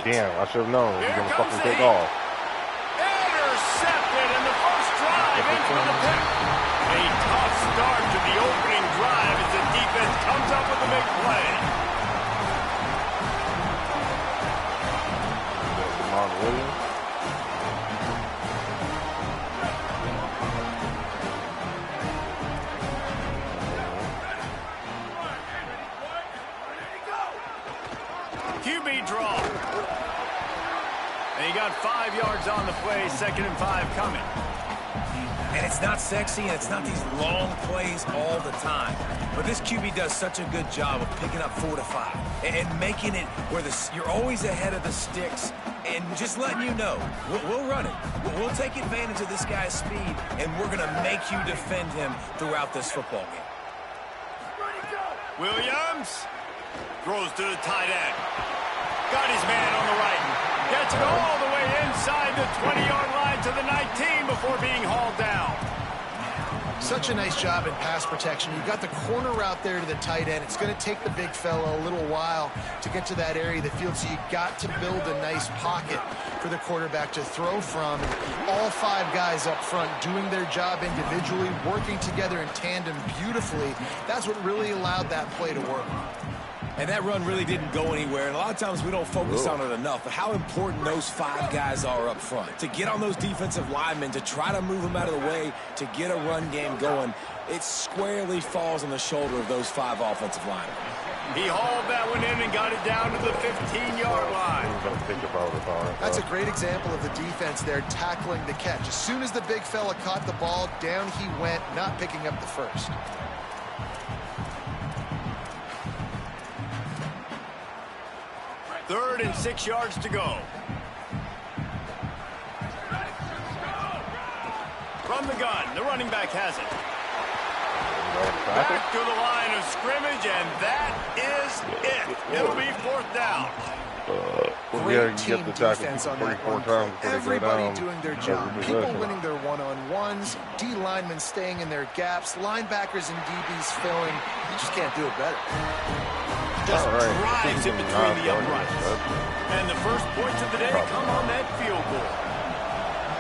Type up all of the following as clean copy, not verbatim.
great. Damn, I should have known. He's going to fucking take off. Intercepted, and the first drive ends with a pick. A tough start to the opening drive as the defense comes up with a big play. Mark Williams. QB draw. And he got 5 yards on the play, 2nd and 5 coming. And it's not sexy, and it's not these long plays all the time. But this QB does such a good job of picking up 4 to 5 and making it where you're always ahead of the sticks and just letting you know, we'll run it. We'll take advantage of this guy's speed, and we're going to make you defend him throughout this football game. Williams throws to the tight end. Got his man on the right. Gets it all the way inside the 20-yard line to the 19 before being hauled down. Such a nice job in pass protection. You got the corner route there to the tight end. It's going to take the big fella a little while to get to that area of the field, so you got to build a nice pocket for the quarterback to throw from. And all 5 guys up front doing their job individually, working together in tandem beautifully. That's what really allowed that play to work. And that run really didn't go anywhere, and a lot of times we don't focus on it enough, but how important those 5 guys are up front. To get on those defensive linemen, to try to move them out of the way, to get a run game going, it squarely falls on the shoulder of those 5 offensive linemen. He hauled that one in and got it down to the 15-yard line. That's a great example of the defense there tackling the catch. As soon as the big fella caught the ball, down he went, not picking up the first. Third and 6 yards to go. From the gun, the running back has it. Back to the line of scrimmage, and that is it. It'll be 4th down. Great team defense on that one. Everybody doing their job. People winning their one-on-ones, D linemen staying in their gaps, linebackers and DBs filling. You just can't do it better. Just drives in between the uprights. And the first points of the day come on that field goal.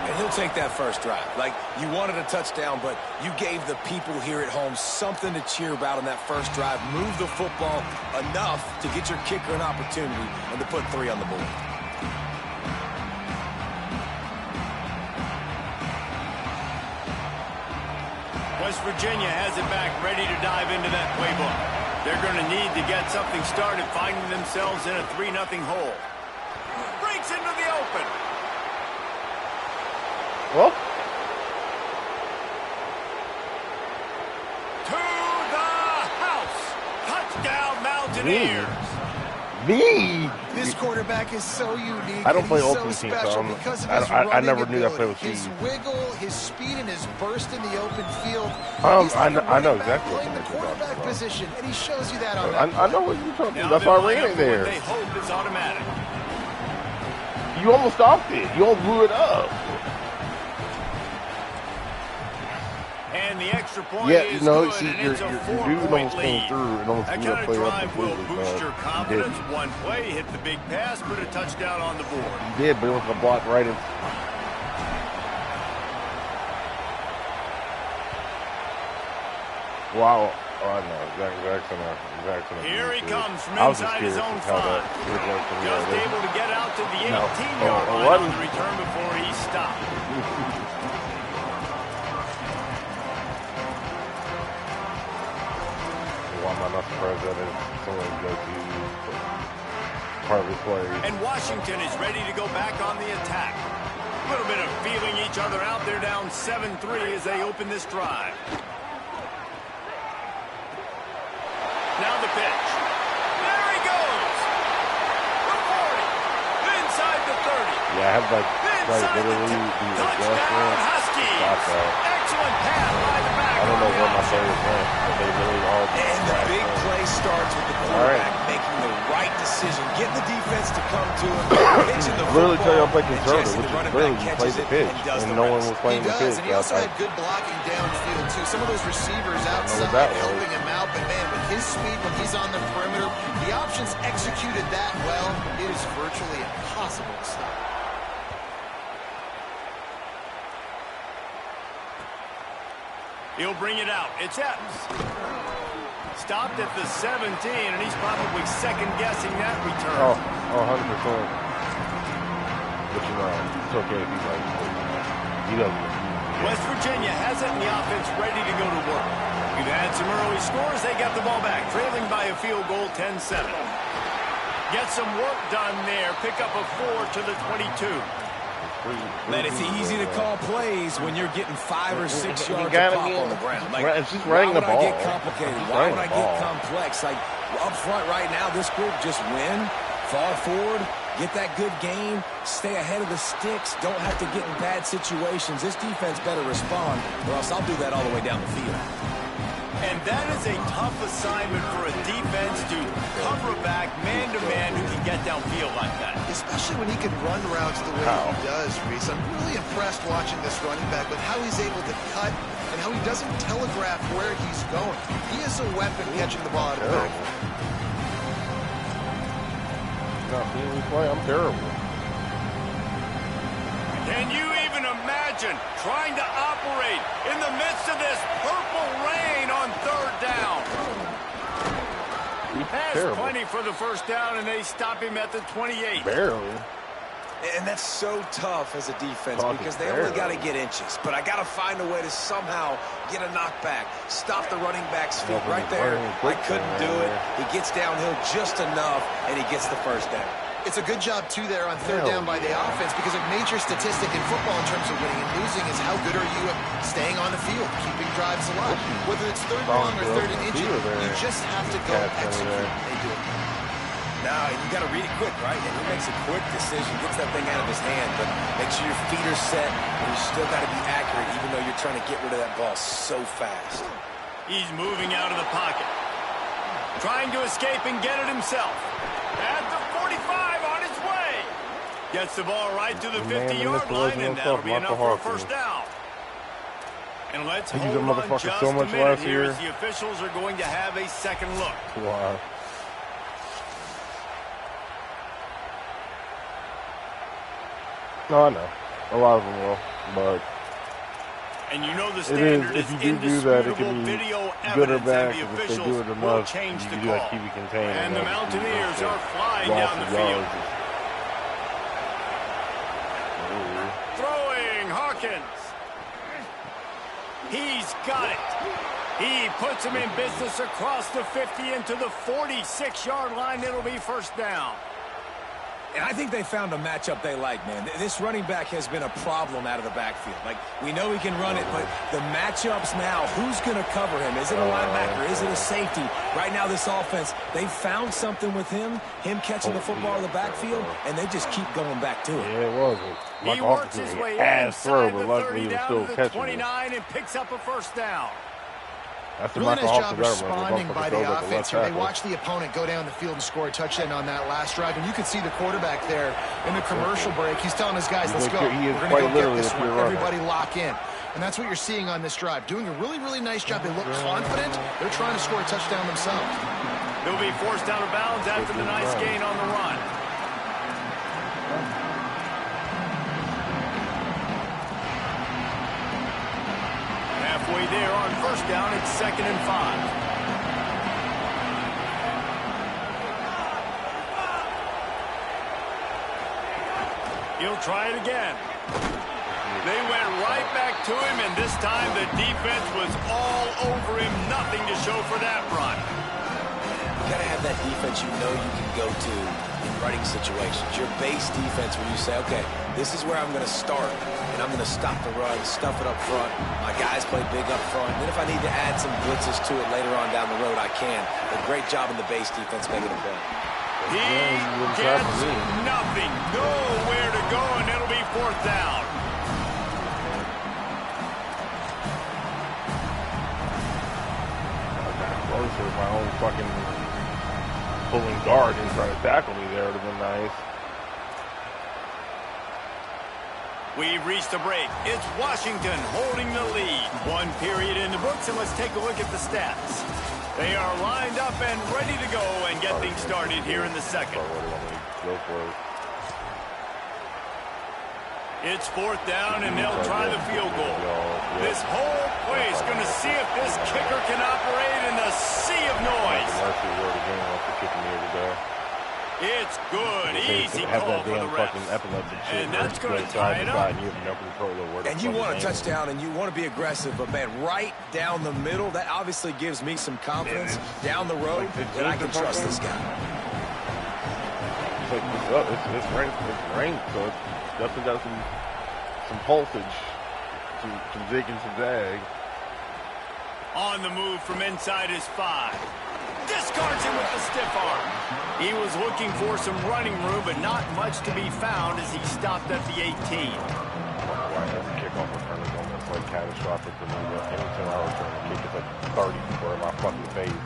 And he'll take that first drive. Like, you wanted a touchdown, but you gave the people here at home something to cheer about on that first drive. Move the football enough to get your kicker an opportunity and to put 3 on the board. West Virginia has it back, ready to dive into that playbook. They're going to need to get something started, finding themselves in a 3-0 hole. Breaks into the open. Well, to the house. Touchdown, Mountaineers. Me? This quarterback is so unique. I don't play so Ultimate Team, so special because of his I never running knew that play was ability. His easy. wiggle, his speed, and his burst in the open field. I know exactly what playing the you're talking quarterback about. position, and he shows you that on that. I know what you're talking Now about. That's why I ran they'll it there. They hope is automatic. You almost stopped it. You almost blew it up. And the extra point Yeah, is you know, good, see, and your it's a dude 4-point almost came lead. through and almost That blew that kind of play up drive will completely, boost but your he confidence. didn't. One play, hit the big pass, put a touchdown on the board. He did, but it was a block right in. Wow. Oh, I know. Jackson. Here he comes from I was just inside his curious own how that 5. would work from Just there. able to get out to the No. 18-yard Oh, line what? on the return before he stopped. Why am I not surprised that is someone go to part of his play? And Washington is ready to go back on the attack. A little bit of feeling each other out. They're down 7-3 as they open this drive. Now the pitch. There he goes. The 40. Inside the 30. Yeah, I have like literally the Touchdown, Huskies. Stop that. Excellent pass by the back. I don't know where my players went, but they really all. And the big play starts with the quarterback making the right decision, getting the defense to come to him, pitching the Literally tell you I'm football, playing and conservative, Jesse, which the is running really back you play catches the it pitch, and does and the no one rest. was playing He the does, pitch. and he also had good blocking downfield, too. Some of those receivers outside that helping him out, but man, with his speed, when he's on the perimeter, The options executed that well, it is virtually impossible to stop. He'll bring it out. It's Epps. Stopped at the 17, and he's probably second-guessing that return. Oh, 100%. But you know, it's okay if he's like, he doesn't. West Virginia has it, and the offense ready to go to work. We've had some early scores. They got the ball back, trailing by a field goal, 10-7. Get some work done there. Pick up a 4 to the 22. Man, it's easy to call plays when you're getting 5 or 6 yards of pop on the ground. Like, it's just running the ball. Why would I get complicated? Why would I get complex? Like, up front right now, this group just win, fall forward, get that good game, stay ahead of the sticks, don't have to get in bad situations. This defense better respond, or else I'll do that all the way down the field. And that is a tough assignment for a defense to cover a back man-to-man who can get downfield like that. Especially when he can run routes the way he does, Reese. I'm really impressed watching this running back with how he's able to cut and how he doesn't telegraph where he's going. He is a weapon catching the ball out of the back. Not seeing me play, I'm terrible. Can you even imagine trying to operate in the midst of this purple rain on third down? Has plenty for the first down, and they stop him at the 28. Barely. And that's so tough as a defense because they only got to get inches. But I got to find a way to somehow get a knockback, stop the running back's feet right there. I couldn't do it. He gets downhill just enough, and he gets the first down. It's a good job, too, there on third down by the offense because a major statistic in football in terms of winning and losing is how good are you at staying on the field, keeping drives alive. Whether it's third down or third and inches, you just have to go execute. They do it. Now, you got to read it quick, right? And he makes a quick decision, gets that thing out of his hand, but make sure your feet are set, and you still got to be accurate even though you're trying to get rid of that ball so fast. He's moving out of the pocket. Trying to escape and get it himself. At the 45 on his way. Gets the ball right to the 50-yard line, and that'll be enough for a first down. And let's hold on just a minute here as the officials are going to have a second look. Wow. No, I know. A lot of them will, but and you know the standard is indisputable video evidence, and the officials will change the call. And the Mountaineers are flying down the field. Throwing Hawkins. He's got it. He puts him in business across the 50 into the 46-yard line. It'll be first down. And I think they found a matchup they like, man. This running back has been a problem out of the backfield. Like, we know he can run it, but the matchups now, who's going to cover him? Is it a linebacker? Is it a safety? Right now, this offense, they found something with him catching the football in the backfield, and they just keep going back to it. Yeah, it wasn't. He works his way inside the 30 down to the 29 and picks up a first down. That's really nice job responding by the offense here. They watched the opponent go down the field and score a touchdown on that last drive, and you could see the quarterback there in the commercial break. He's telling his guys, let's go. We're going to go get this one. Everybody lock in. And that's what you're seeing on this drive. Doing a really, really nice job. They look confident. They're trying to score a touchdown themselves. They'll be forced out of bounds after the nice gain on the run. Halfway there on first down, it's 2nd and 5. He'll try it again. They went right back to him, and this time the defense was all over him. Nothing to show for that run. You got to have that defense you know you can go to in running situations. Your base defense where you say, okay, this is where I'm going to start, and I'm going to stop the run, stuff it up front. My guys play big up front. And then if I need to add some blitzes to it later on down the road, I can. But great job in the base defense making a play. He gets nothing. Nowhere to go, and it'll be 4th down. Closer, my own fucking pulling guard and trying to tackle me there would have been nice. We've reached a break. It's Washington holding the lead. 1 period in the books, and let's take a look at the stats. They are lined up and ready to go and get things started here in the second. Go for it. It's 4th down, and they'll try the field goal. This whole place going to see if this kicker can operate in the sea of noise. It's good. Easy call for the ref. And that's going to tie it up. And you want a touchdown, and you want to be aggressive, but, man, right down the middle, that obviously gives me some confidence down the road that I can trust this guy. It's ranked, so it's definitely got some voltage, some zig and some zag. On the move from inside his 5. Discards him with the stiff arm. He was looking for some running room, but not much to be found as he stopped at the 18. Every kickoff return is almost like catastrophic for me. Anytime I return a kick, it's like 30 people in my fucking face.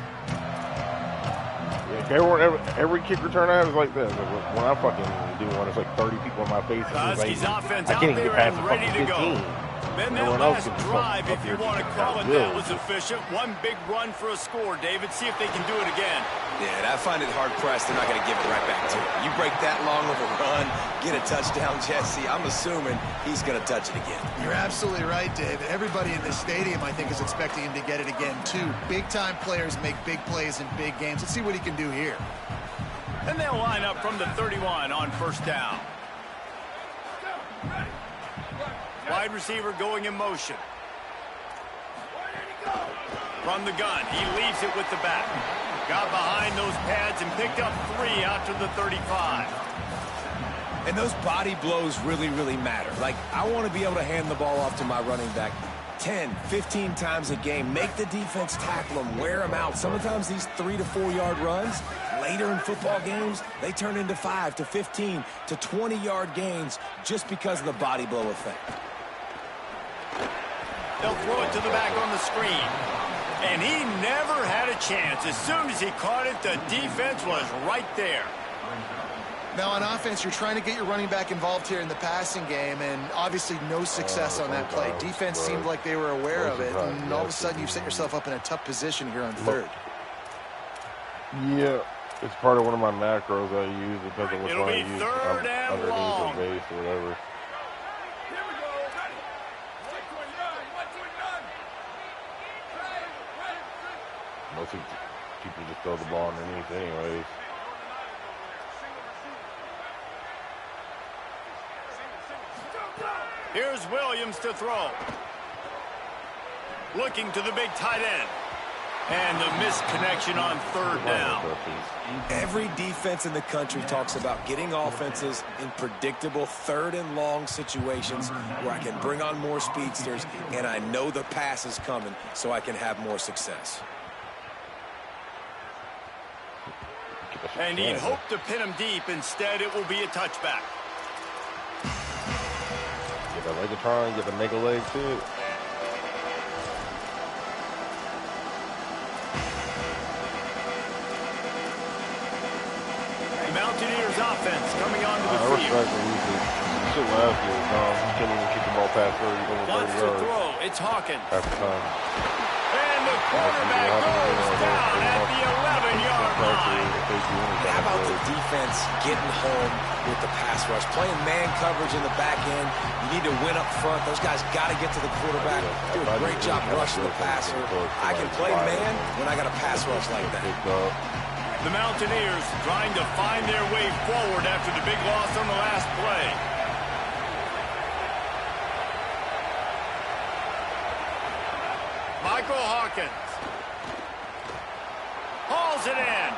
Every kick return I have is like this. When I fucking do one, it's like 30 people in my face. Husky's like, offense I out can't even there get past and the ready to fucking 15. go. Then that last drive, if you want to call it that, was efficient. One big run for a score, David. See if they can do it again. Yeah, and I find it hard-pressed. They're not going to give it right back to him. You break that long of a run, get a touchdown, Jesse, I'm assuming he's going to touch it again. You're absolutely right, David. Everybody in this stadium, I think, is expecting him to get it again, too. Big-time players make big plays in big games. Let's see what he can do here. And they'll line up from the 31 on 1st down. Wide receiver going in motion. From the gun, he leaves it with the back. Got behind those pads and picked up 3 out to the 35. And those body blows really, really matter. Like, I want to be able to hand the ball off to my running back 10, 15 times a game. Make the defense tackle them, wear them out. Sometimes these 3 to 4 yard runs, later in football games, they turn into 5 to 15 to 20 yard gains just because of the body blow effect. They'll throw it to the back on the screen. And he never had a chance. As soon as he caught it, the defense was right there. Now, on offense, you're trying to get your running back involved here in the passing game, and obviously no success on that play. Defense seemed like they were aware of it, and all of a sudden you've set yourself up in a tough position here on 3rd. Yeah, it's part of one of my macros I use. Depends on which one I use. 3rd and underneath long. the base or whatever. Most people just throw the ball underneath anyways. Here's Williams to throw. Looking to the big tight end. And the missed connection on 3rd down. Every defense in the country talks about getting offenses in predictable 3rd and long situations where I can bring on more speedsters and I know the pass is coming so I can have more success. And he'd hope to pin him deep. Instead, it will be a touchback. Get the Legatron, get the mega leg too. The Mountaineers offense coming onto the field. I respect him. He should last year. He couldn't even kick the ball past 30 Wants to yards. throw. It's Hawkins. Half the time. And the quarterback goes down at the 11-yard line. How about the defense getting home with the pass rush? Playing man coverage in the back end. You need to win up front. Those guys got to get to the quarterback. Do a great job rushing the passer. I can play man when I got a pass rush like that. The Mountaineers trying to find their way forward after the big loss on the last play. Michael Hawkins hauls it in.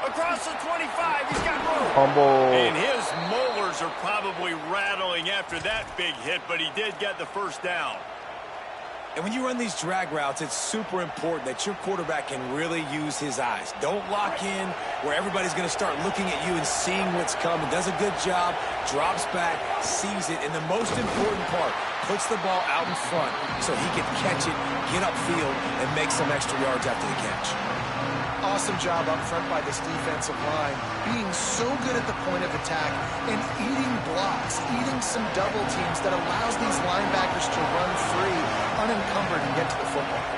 Across the 25, he's got room. Humble. And his molars are probably rattling after that big hit, but he did get the 1st down. And when you run these drag routes, it's super important that your quarterback can really use his eyes. Don't lock in where everybody's going to start looking at you and seeing what's coming. Does a good job, drops back, sees it, and the most important part, puts the ball out in front so he can catch it, get upfield, and make some extra yards after the catch. Awesome job up front by this defensive line, being so good at the point of attack and eating blocks, eating some double teams that allows these linebackers to run free, unencumbered, and get to the football. 2nd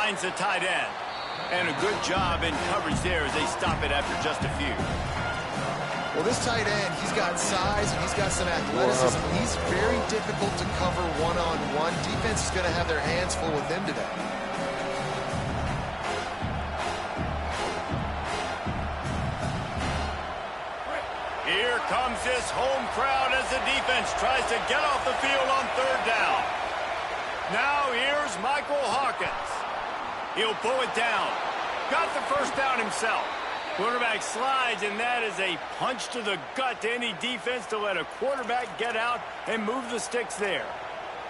finds the tight end. And a good job in coverage there as they stop it after just a few. Well, this tight end, he's got size and he's got some athleticism. He's very difficult to cover one-on-one. Defense is going to have their hands full with him today. Here comes this home crowd as the defense tries to get off the field on third down. Now here's Michael Hawkins. He'll pull it down. Got the first down himself. Quarterback slides, and that is a punch to the gut to any defense to let a quarterback get out and move the sticks there.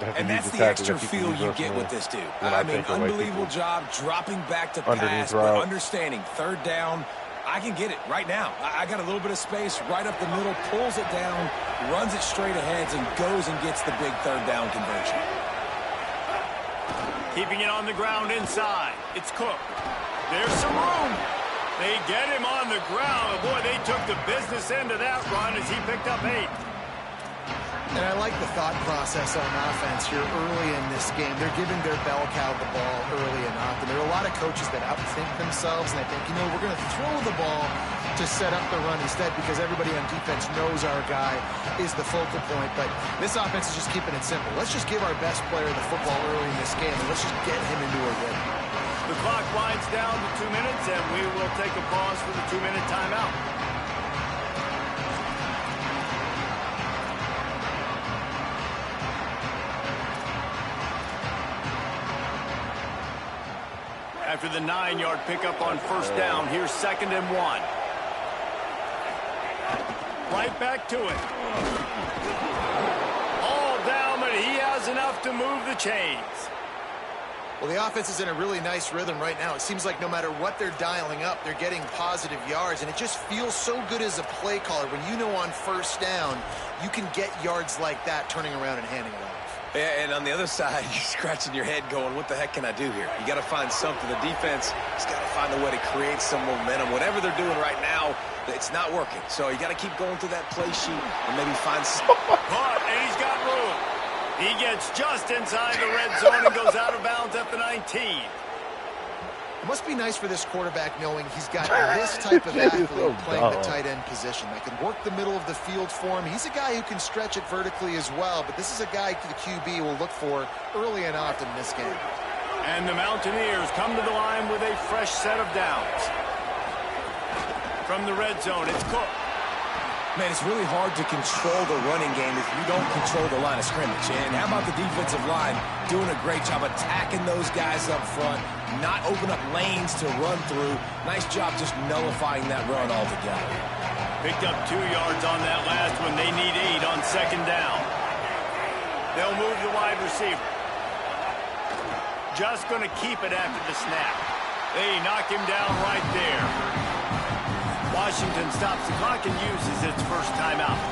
And that's the extra feel you get with this dude. I mean, unbelievable job dropping back to pass, but understanding third down. I can get it right now. I got a little bit of space right up the middle, pulls it down, runs it straight ahead, and goes and gets the big third down conversion. Keeping it on the ground inside. It's Cook. There's some room. They get him on the ground. Boy, they took the business end of that run as he picked up 8. And I like the thought process on offense here early in this game. They're giving their bell cow the ball early and often. There are a lot of coaches that outthink themselves, and they think, you know, we're going to throw the ball to set up the run instead because everybody on defense knows our guy is the focal point. But this offense is just keeping it simple. Let's just give our best player the football early in this game, and let's just get him into a rhythm. The clock winds down to 2 minutes, and we will take a pause for the 2-minute timeout. After the 9-yard pickup on first down, here's 2nd and 1. Right back to it. All down, but he has enough to move the chains. Well, the offense is in a really nice rhythm right now. It seems like no matter what they're dialing up, they're getting positive yards, and it just feels so good as a play caller when you know on first down you can get yards like that turning around and handing it off. And on the other side, you're scratching your head going, what the heck can I do here? You got to find something. The defense has got to find a way to create some momentum. Whatever they're doing right now, it's not working. So you got to keep going through that play sheet and maybe find some. Caught, and he's got room. He gets just inside the red zone and goes out of bounds at the 19. It must be nice for this quarterback knowing he's got this type of athlete playing the tight end position that can work the middle of the field for him. He's a guy who can stretch it vertically as well, but this is a guy the QB will look for early and often in this game. And the Mountaineers come to the line with a fresh set of downs. From the red zone, it's Cook. Man, it's really hard to control the running game if you don't control the line of scrimmage. And how about the defensive line doing a great job attacking those guys up front, not open up lanes to run through. Nice job just nullifying that run altogether. Picked up 2 yards on that last one. They need 8 on 2nd down. They'll move the wide receiver. Just going to keep it after the snap. They knock him down right there. Washington stops the clock and uses its first timeout.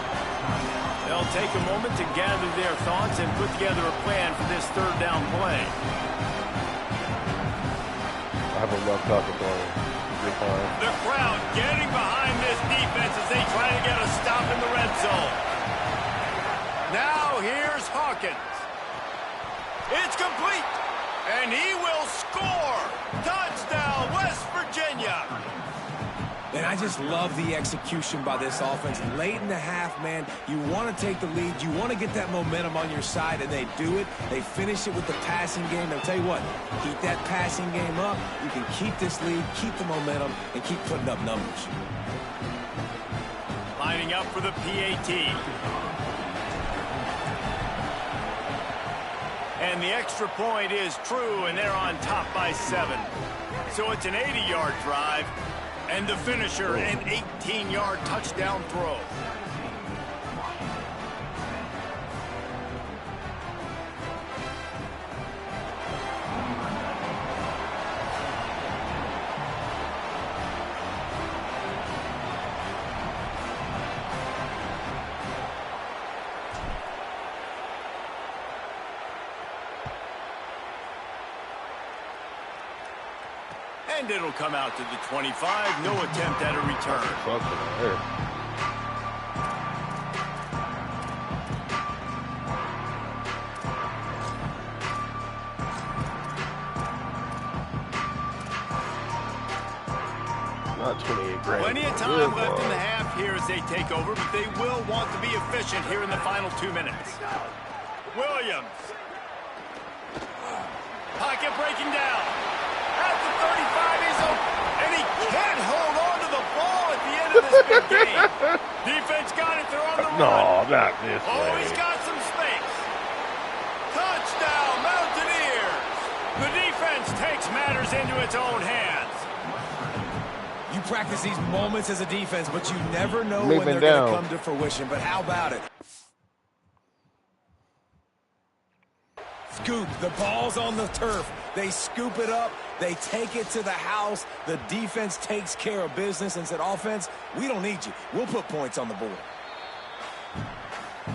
They'll take a moment to gather their thoughts and put together a plan for this third down play. I have a love talking to him. The crowd getting behind this defense as they try to get a stop in the red zone. Now here's Hawkins. It's complete, and he will score. Touchdown, West Virginia. And I just love the execution by this offense. Late in the half, man, you want to take the lead. You want to get that momentum on your side, and they do it. They finish it with the passing game. I'll tell you what, keep that passing game up. You can keep this lead, keep the momentum, and keep putting up numbers. Lining up for the PAT. And the extra point is true, and they're on top by 7. So it's an 80-yard drive. And the finisher, an 18-yard touchdown throw. And it'll come out to the 25. No attempt at a return. Plenty of time left in the half here as they take over, but they will want to be efficient here in the final 2 minutes. Williams. Pocket breaking down. At the 35, he's open. And he can't hold on to the ball at the end of this big game. Defense got it. They're on the run. No, not this way. Oh, he's got some space. Touchdown, Mountaineers. The defense takes matters into its own hands. You practice these moments as a defense, but you never know when they're going to come to fruition. But how about it? Scoop. The ball's on the turf. They scoop it up. They take it to the house. The defense takes care of business and said, offense, we don't need you. We'll put points on the board.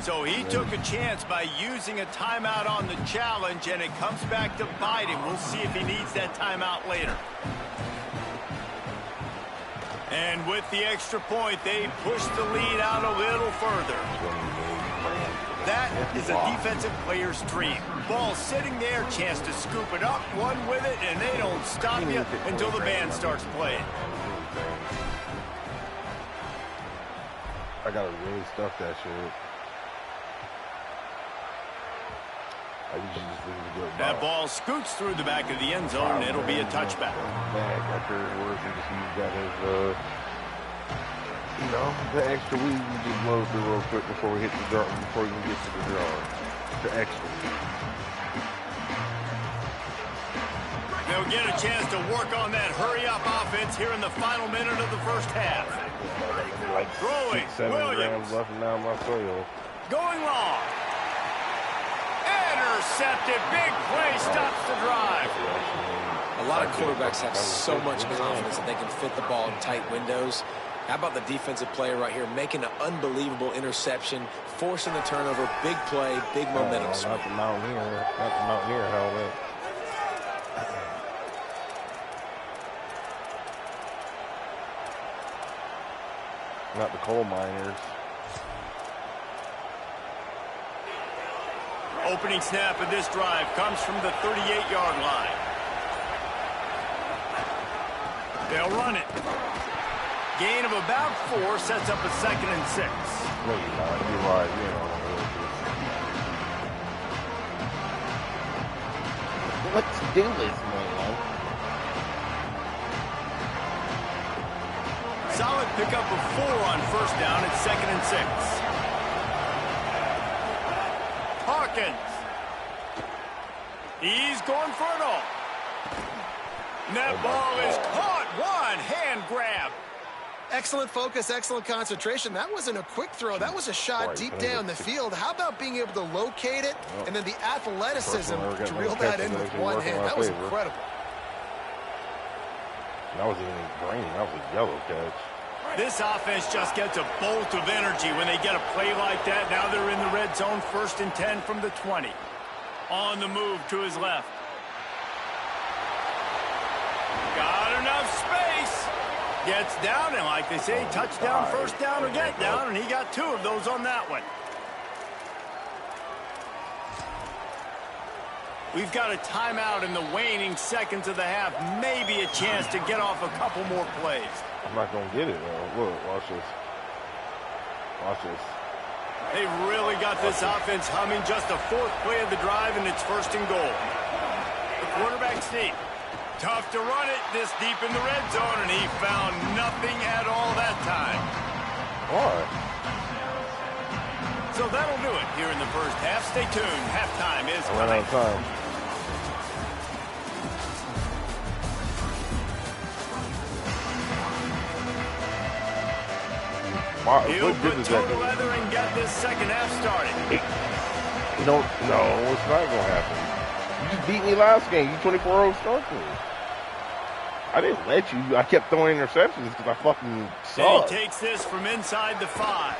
So he took a chance by using a timeout on the challenge, and it comes back to bite him. We'll see if he needs that timeout later. And with the extra point, they push the lead out a little further. That is a defensive player's dream. Ball sitting there, chance to scoop it up, run with it, and they don't stop you until the band starts playing. I gotta really stuff that shit. That ball scoots through the back of the end zone, and it'll be a touchback. Afterwards, and just use that as, you know, the extra weed we just blow through real quick before we hit the jar, before we can get to the jar. The extra. They'll get a chance to work on that hurry-up offense here in the final minute of the first half. Like throwing, 6-7 Williams. grams left down my soil. Going long. Intercepted. Big play stops the drive. A lot of quarterbacks have so much confidence that they can fit the ball in tight windows. How about the defensive player right here making an unbelievable interception, forcing the turnover, big play, big momentum swing. Not the Mountaineer. Not the Mountaineer held it. Not the coal miners. Opening snap of this drive comes from the 38-yard line. They'll run it. Gain of about 4 sets up a 2nd and 6. No, you're not. You're right. You know. Let's do this, man. Solid pickup of 4 on first down at 2nd and 6. Hawkins. He's going for it all. And that ball is caught. One hand grab. Excellent focus, excellent concentration. That wasn't a quick throw. That was a shot deep down the field. How about being able to locate it and then the athleticism to reel that in with one hand? That was incredible. That wasn't even green. That was a yellow catch. This offense just gets a bolt of energy when they get a play like that. Now they're in the red zone, 1st and 10 from the 20. On the move to his left. Got enough space. Gets down, and like they say, touchdown, first down, or get down, and he got 2 of those on that one. We've got a timeout in the waning seconds of the half. Maybe a chance to get off a couple more plays. I'm not going to get it, though. Look, watch this. Watch this. They've really got this offense humming. Just a 4th play of the drive, and it's 1st and goal. The quarterback's deep. Tough to run it this deep in the red zone, and he found nothing at all that time. Why? So that'll do it here in the first half. Stay tuned. Halftime is I ran out of time. Wow, He'll put total leather and get this second half started. No, it's not going to happen. You just beat me last game. You 24-0 start me. I didn't let you. I kept throwing interceptions because I fucking suck. And he takes this from inside the 5.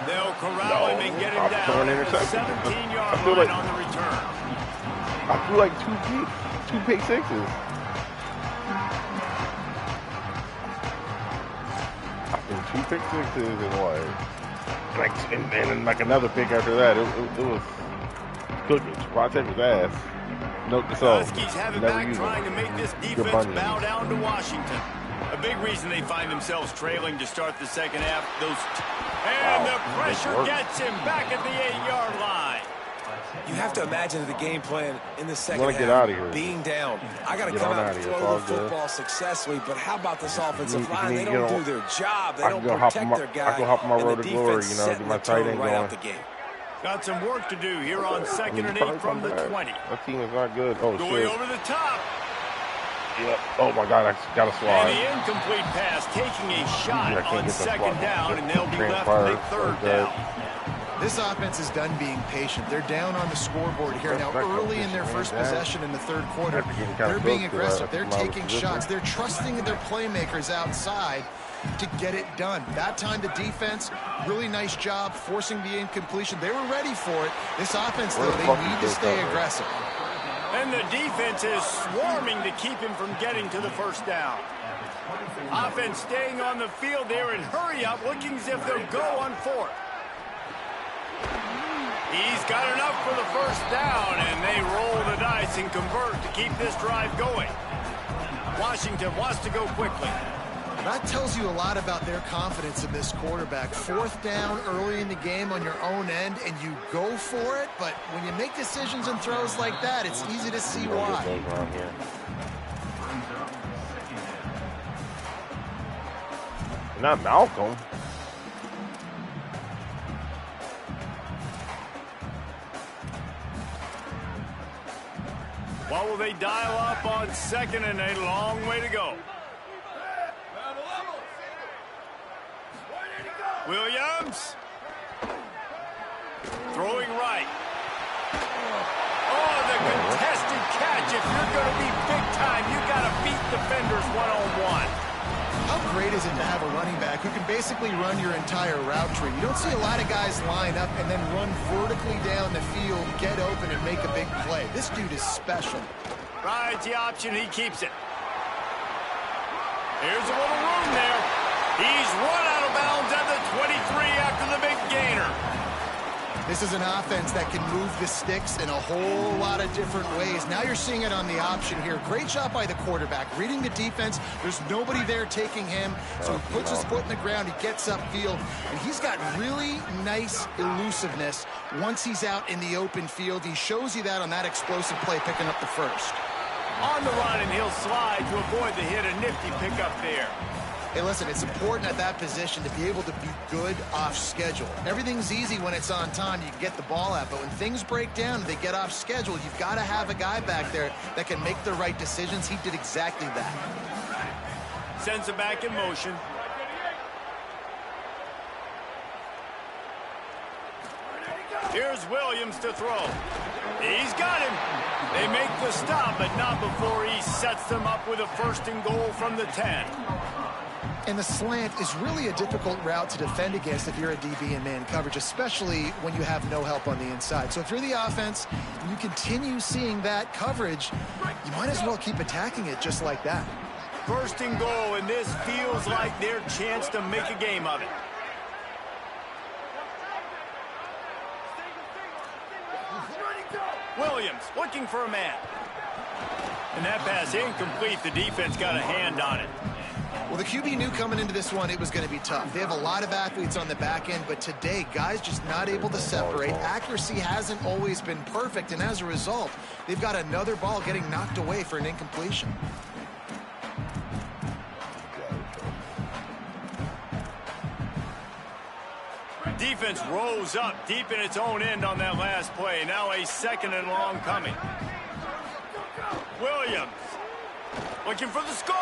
They'll corral him and get him down at the 17-yard line on the return. I threw like two pick sixes. Two pick sixes and what? And then like another pick after that. It was cooking. Vontae was ass. Note the song. Huskies have it back trying to make this defense bow down to Washington. A big reason they find themselves trailing to start the second half. And the pressure gets him back at the 8-yard line. You have to imagine the game plan in the second half. Get out of here. Being down. I got to come out and throw the football successfully, but how about this offensive line? They don't do their job. They don't protect their guy. I can hop on my road to glory, you know, get my tight end going. Got some work to do here on 2nd and 8 from the 20. That team is not good. Oh, going over the top. Yep. Oh, my God, I got to slide. And the incomplete pass taking a shot on 2nd down, and they'll be left with a 3rd down. This offense is done being patient. They're down on the scoreboard here now early in their first possession in the 3rd quarter. They're being aggressive. They're taking shots. They're trusting their playmakers outside to get it done. That time the defense, really nice job forcing the incompletion. They were ready for it. This offense, though, they need to stay aggressive. And the defense is swarming to keep him from getting to the 1st down. Offense staying on the field there and hurry up, looking as if they'll go on 4th. He's got enough for the 1st down, and they roll the dice and convert to keep this drive going. Washington wants to go quickly. That tells you a lot about their confidence in this quarterback. 4th down early in the game on your own end, and you go for it, but when you make decisions and throws like that, it's easy to see why. Not Malcolm. What will they dial up on 2nd and 8? Long way to go. Williams. Throwing right. Oh, the contested catch. If you're going to be big time, you got to beat defenders one-on-one. How great is it to have a running back who can basically run your entire route tree? You don't see a lot of guys line up and then run vertically down the field, get open, and make a big play. This dude is special. Rides the option. He keeps it. Here's a little room there. He's run out of bounds at the 23 after the big gainer. This is an offense that can move the sticks in a whole lot of different ways. Now you're seeing it on the option here. Great job by the quarterback. Reading the defense. There's nobody there taking him. So he puts his foot in the ground. He gets upfield. And he's got really nice elusiveness once he's out in the open field. He shows you that on that explosive play, picking up the 1st. On the run, and he'll slide to avoid the hit. A nifty pickup there. Hey, listen, it's important at that position to be able to be good off schedule. Everything's easy when it's on time. You can get the ball out. But when things break down and they get off schedule, you've got to have a guy back there that can make the right decisions. He did exactly that. Sends it back in motion. Here's Williams to throw. He's got him. They make the stop, but not before he sets them up with a 1st and goal from the 10. And the slant is really a difficult route to defend against if you're a DB in man coverage, especially when you have no help on the inside. So if you're the offense and you continue seeing that coverage, you might as well keep attacking it just like that. 1st and goal, and this feels like their chance to make a game of it. Williams looking for a man. And that pass incomplete. The defense got a hand on it. Well, the QB knew coming into this one it was going to be tough. They have a lot of athletes on the back end, but today, guys just not able to separate. Accuracy hasn't always been perfect, and as a result, they've got another ball getting knocked away for an incompletion. Defense rose up deep in its own end on that last play. Now a 2nd and long coming. Williams looking for the score.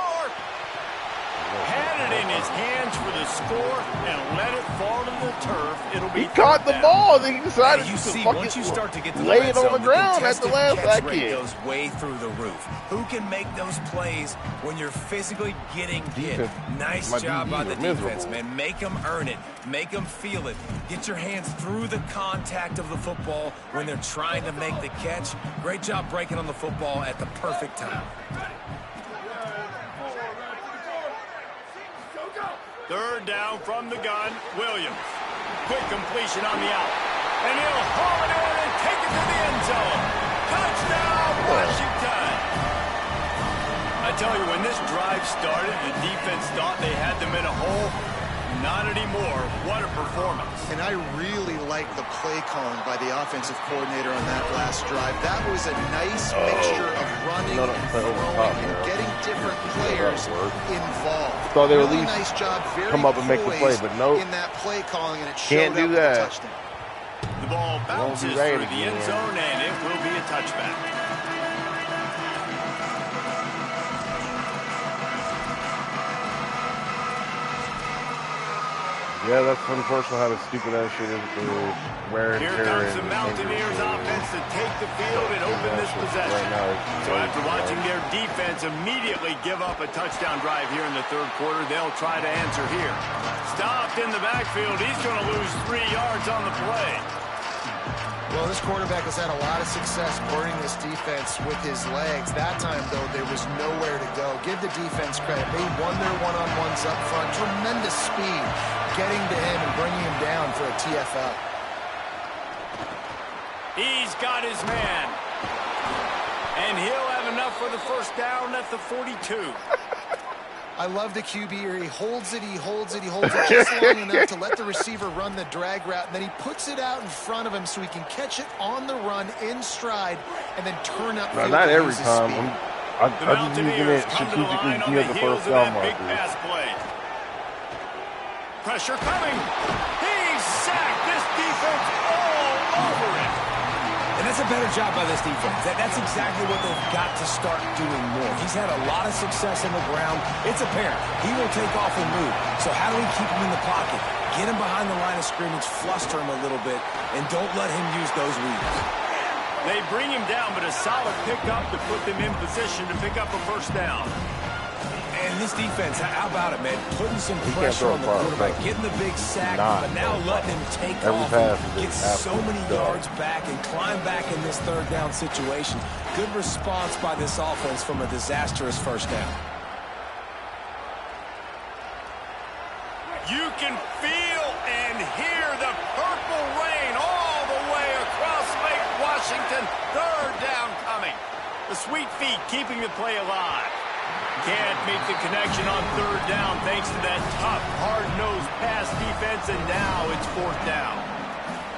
Had it in his hands for the score and let it fall to the turf. It'll be. He caught the ball, then he decided you to see, fucking once you start to get to lay it on the ground at the last second. Goes way through the roof. Who can make those plays when you're physically getting hit? Nice job by the defense, man. Make them earn it. Make them feel it. Get your hands through the contact of the football when they're trying to make the catch. Great job breaking on the football at the perfect time. 3rd down from the gun. Williams. Quick completion on the out. And he'll haul it in and take it to the end zone. Touchdown, Washington. A I tell you, when this drive started, the defense thought they had them in a hole. Not anymore. What a performance. And I really like the play calling by the offensive coordinator on that last drive. That was a nice mixture of running and throwing and getting different players involved. Thought they would really at least nice job, very come up and make the play, but nope. In that play calling, and it Can't showed do up with that. the touchdown. The ball bounces through the end zone, and it will be a touchback. Yeah, that's unfortunate how the stupid ass shit is to wear and Here tear comes the Mountaineers offense to take the field and open this possession. Right now, So after watching their defense immediately give up a touchdown drive here in the third quarter, they'll try to answer here. Stopped in the backfield. He's going to lose 3 yards on the play. Well, this quarterback has had a lot of success burning this defense with his legs. That time, though, there was nowhere to go. Give the defense credit. They won their one-on-ones up front. Tremendous speed getting to him and bringing him down for a TFL. He's got his man. And he'll have enough for the first down at the 42. I love the QB here. He holds it just long enough to let the receiver run the drag route, and then he puts it out in front of him so he can catch it on the run in stride and then turn up. No, not every time. I'm just using it strategically to get the first down marker. Pressure coming. He's sacked. This defense all over it. And that's a better job by this defense. That's exactly what they've got to start doing more. He's had a lot of success on the ground. It's apparent. He will take off and move. So how do we keep him in the pocket? Get him behind the line of scrimmage, fluster him a little bit, and don't let him use those reads. They bring him down, but a solid pickup to put them in position to pick up a first down. And this defense, how about it, man? Putting some pressure on the quarterback, getting the big sack, but now letting him take off and get so many yards back and climb back in this third down situation. Good response by this offense from a disastrous first down. You can feel and hear the purple rain all the way across Lake Washington. Third down coming. The sweet feet keeping the play alive. Can't make the connection on third down thanks to that tough, hard-nosed pass defense, and now it's fourth down.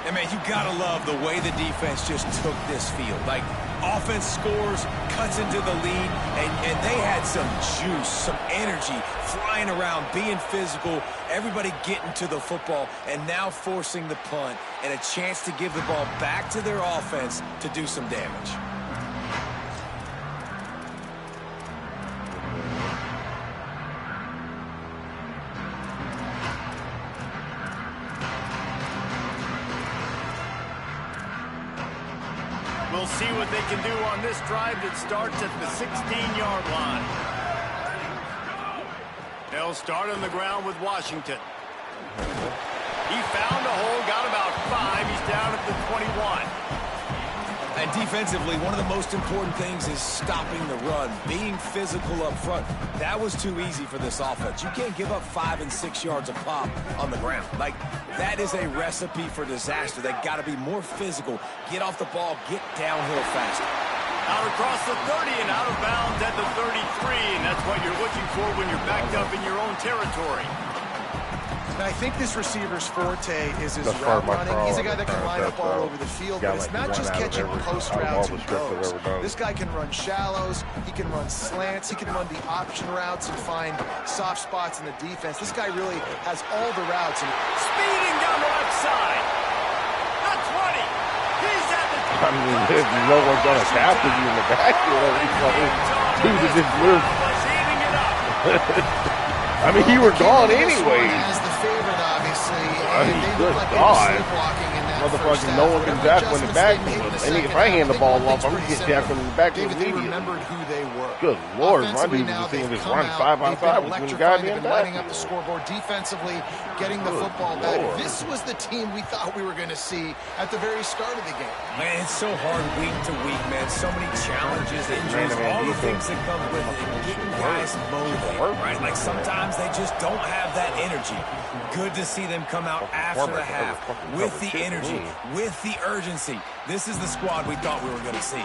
And, man, you got to love the way the defense just took this field. Like, offense scores, cuts into the lead, and they had some juice, some energy, flying around, being physical, everybody getting to the football, and now forcing the punt and a chance to give the ball back to their offense to do some damage. We'll see what they can do on this drive that starts at the 16-yard line. They'll start on the ground with Washington. He found a hole, got about 5. He's down at the 21. And defensively, one of the most important things is stopping the run, being physical up front. That was too easy for this offense. You can't give up 5 and 6 yards a pop on the ground. Like, that is a recipe for disaster. They got to be more physical, get off the ball, get downhill faster. Out across the 30 and out of bounds at the 33, and that's what you're looking for when you're backed up in your own territory. And I think this receiver's forte is his route running. He's a guy that can line up all over the field, but it's not just catching post routes and goes. This guy can run shallows, he can run slants, he can run the option routes and find soft spots in the defense. This guy really has all the routes. And speeding down the left side. The 20. He's at the 20. I mean, if no one's going to tackle you in the backfield, dude, it just lives. I mean, you were gone anyway. As the favorite, obviously. I mean, good God. Motherfucking no one can jackal in the backfield. And if I hand the ball off, I'm going to get jackaled in the backfield immediately. Remembered who they were. Good Lord, my dude was just just run 5 on 5 between the goddamn lining up the scoreboard defensively, getting the football back. This was the team we thought we were going to see at the very start of the game. Man, it's so hard week to week, man. So many challenges, injuries, all the things that come with it. Getting guys motivated, right? Like sometimes they just don't have that energy. Good to see them come out after the half with the energy, with the urgency. This is the squad we thought we were going to see.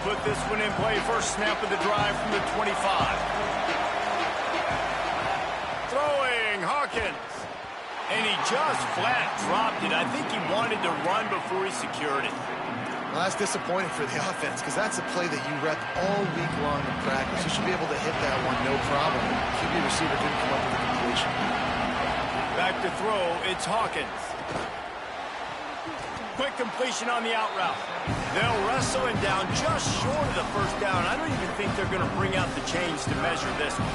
put this one in play. First snap of the drive from the 25. Throwing, Hawkins. And he just flat dropped it. I think he wanted to run before he secured it. Well, that's disappointing for the offense because that's a play that you rep all week long in practice. You should be able to hit that one no problem. QB receiver didn't come up with the completion. Back to throw, it's Hawkins. Quick completion on the out route. They'll wrestle him down just short of the first down. I don't even think they're going to bring out the chains to measure this one.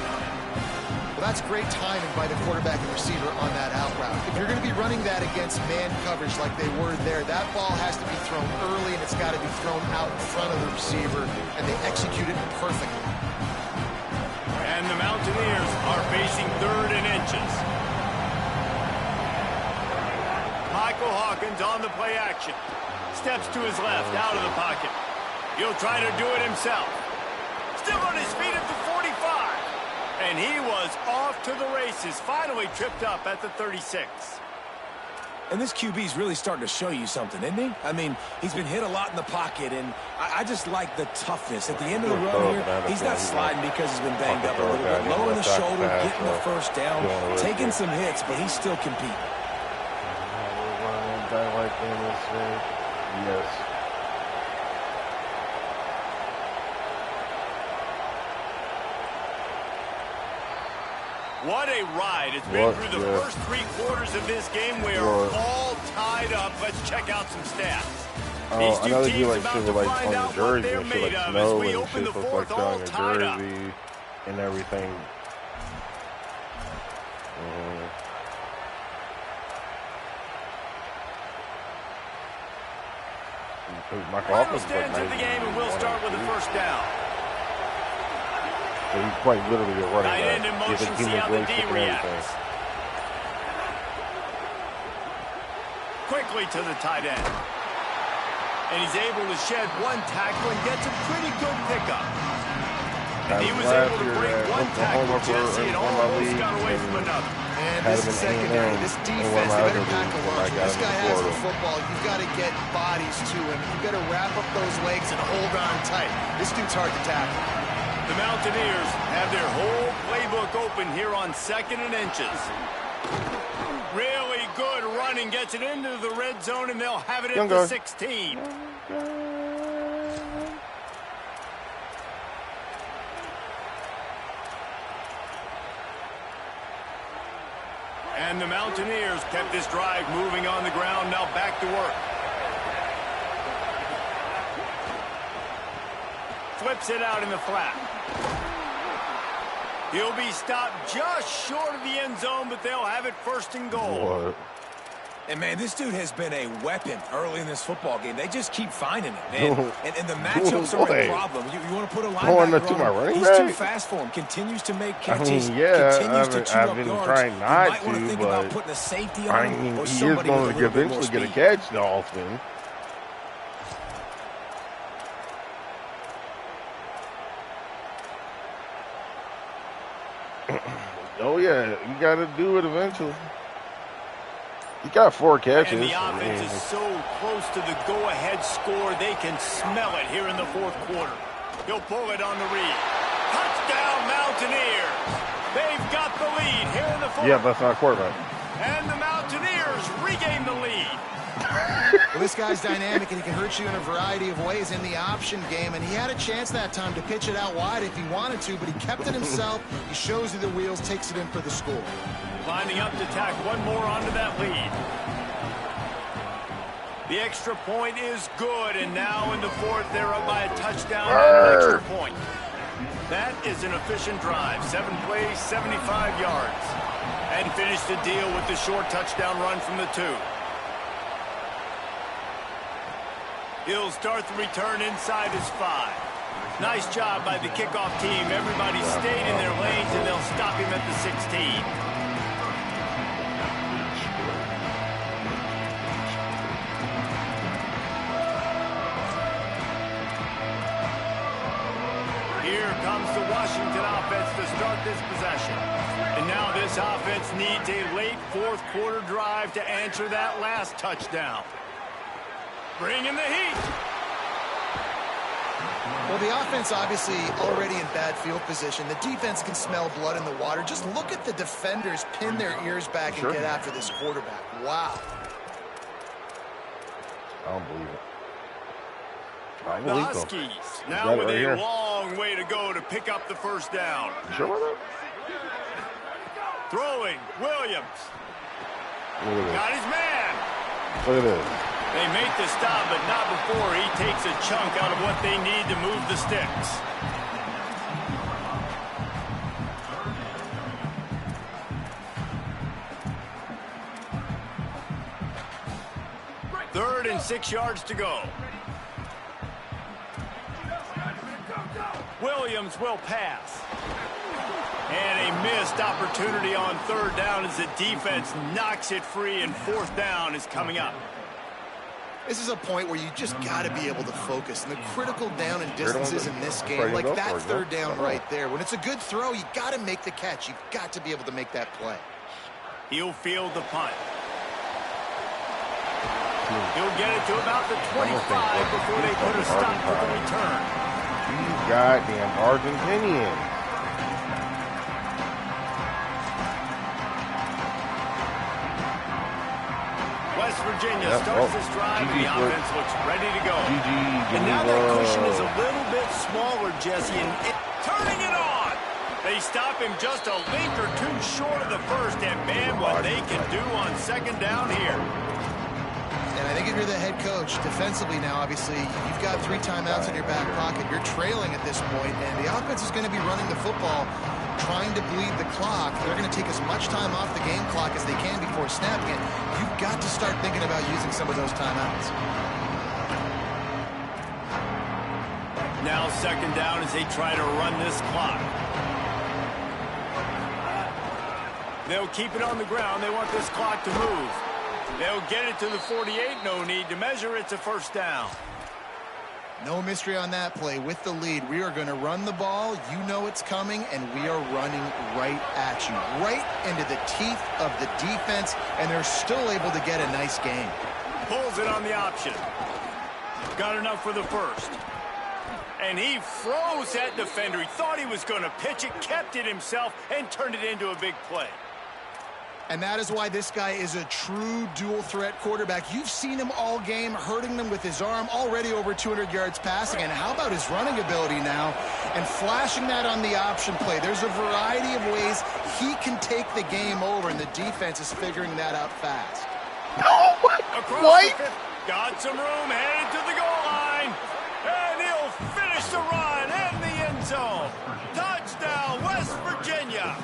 Well, that's great timing by the quarterback and receiver on that out route. If you're going to be running that against man coverage like they were there, that ball has to be thrown early and it's got to be thrown out in front of the receiver, and they execute it perfectly. And the Mountaineers are facing 3rd and inches. Michael Hawkins on the play action. Steps to his left, out of the pocket. He'll try to do it himself. Still on his feet at the 45. And he was off to the races. Finally tripped up at the 36. And this QB's really starting to show you something, isn't he? I mean, he's been hit a lot in the pocket, and I just like the toughness. At the end of the run here, he's not sliding because he's been banged up a little bit. Lowering the shoulder, getting the first down, taking some hits, but he's still competing. Yes. What a ride. It's been through the first 3 quarters of this game. We are all tied up. Let's check out some stats. These two teams about to find out what they're made of as we open the 4th all tied up. And everything. Final stands of the game, and we'll start with the first down. So he's quite literally a running back. Tight end in motion, see how the D reacts. Quickly to the tight end. And he's able to shed one tackle and gets a pretty good pickup. And he was able to break one tackle, Jesse, and almost got away from another. And this is secondary. This defense, they better pack a lunch. When this guy has the football, you've got to get bodies to him. You've got to wrap up those legs and hold on tight. This dude's hard to tackle. The Mountaineers have their whole playbook open here on 2nd and inches. Really good running, gets it into the red zone, and they'll have it at the 16. And the Mountaineers kept this drive moving on the ground, now back to work. Flips it out in the flat. He'll be stopped just short of the end zone, but they'll have it 1st and goal. What? And, man, this dude has been a weapon early in this football game. They just keep finding it, man. and the matchups are a problem. You want to put a linebacker on him, he's too fast for him. Continues to make catches. Continues to chew up yards. Trying not you might want to think about putting a safety on him or somebody with a little bit more speed. He is going to eventually get a catch, Dolphin. Oh, yeah, you got to do it eventually. He got 4 catches. And the offense is so close to the go-ahead score, they can smell it here in the 4th quarter. He'll pull it on the read. Touchdown, Mountaineers. They've got the lead here in the 4th. Yeah, that's not a quarterback. And the Mountaineers regain the lead. Well, this guy's dynamic, and he can hurt you in a variety of ways in the option game, and he had a chance that time to pitch it out wide if he wanted to, but he kept it himself. He shows you the wheels, takes it in for the score. Lining up to tack one more onto that lead. The extra point is good, and now in the 4th, they're up by a touchdown and an extra point. That is an efficient drive. 7 plays, 75 yards. And finish the deal with the short touchdown run from the 2. He'll start the return inside his 5. Nice job by the kickoff team. Everybody stayed in their lanes, and they'll stop him at the 16. Here comes the Washington offense to start this possession. And now this offense needs a late 4th quarter drive to answer that last touchdown. Bring in the heat. Well, the offense obviously already in bad field position. The defense can smell blood in the water. Just look at the defenders pin their ears back and get after this quarterback. Wow. I don't believe it. The Huskies now with a long way to go to pick up the first down. You sure about that? Throwing, Williams. Got his man. Look at this. They make the stop, but not before he takes a chunk out of what they need to move the sticks. Third and 6 yards to go. Williams will pass. And a missed opportunity on third down as the defense knocks it free, and fourth down is coming up. This is a point where you just got to be able to focus. And the critical down and distances in this game, like that third down right there. When it's a good throw, you got to make the catch. You've got to be able to make that play. He'll field the punt. He'll get it to about the 25 before they put a stop to the return. You goddamn Argentinian. West Virginia starts this drive, and the offense looks ready to go. And now that cushion is a little bit smaller, Jesse, and turning it on. They stop him just a link or two short of the first, and man, what they can do on second down here. And I think if you're the head coach, defensively now, obviously, you've got 3 timeouts in your back pocket. You're trailing at this point, and the offense is going to be running the football, trying to bleed the clock. They're going to take as much time off the game clock as they can before snapping it. You've got to start thinking about using some of those timeouts. Now second down as they try to run this clock. They'll keep it on the ground. They want this clock to move. They'll get it to the 48. No need to measure. It's a first down. No mystery on that play. With the lead, we are going to run the ball. You know it's coming, and we are running right at you, right into the teeth of the defense, and they're still able to get a nice gain. Pulls it on the option. Got enough for the first. And he froze that defender. He thought he was going to pitch it, kept it himself, and turned it into a big play. And that is why this guy is a true dual-threat quarterback. You've seen him all game, hurting them with his arm, already over 200 yards passing. And how about his running ability now and flashing that on the option play? There's a variety of ways he can take the game over, and the defense is figuring that out fast. What? Got some room, headed to the goal line. And he'll finish the run in the end zone. Touchdown, West Virginia.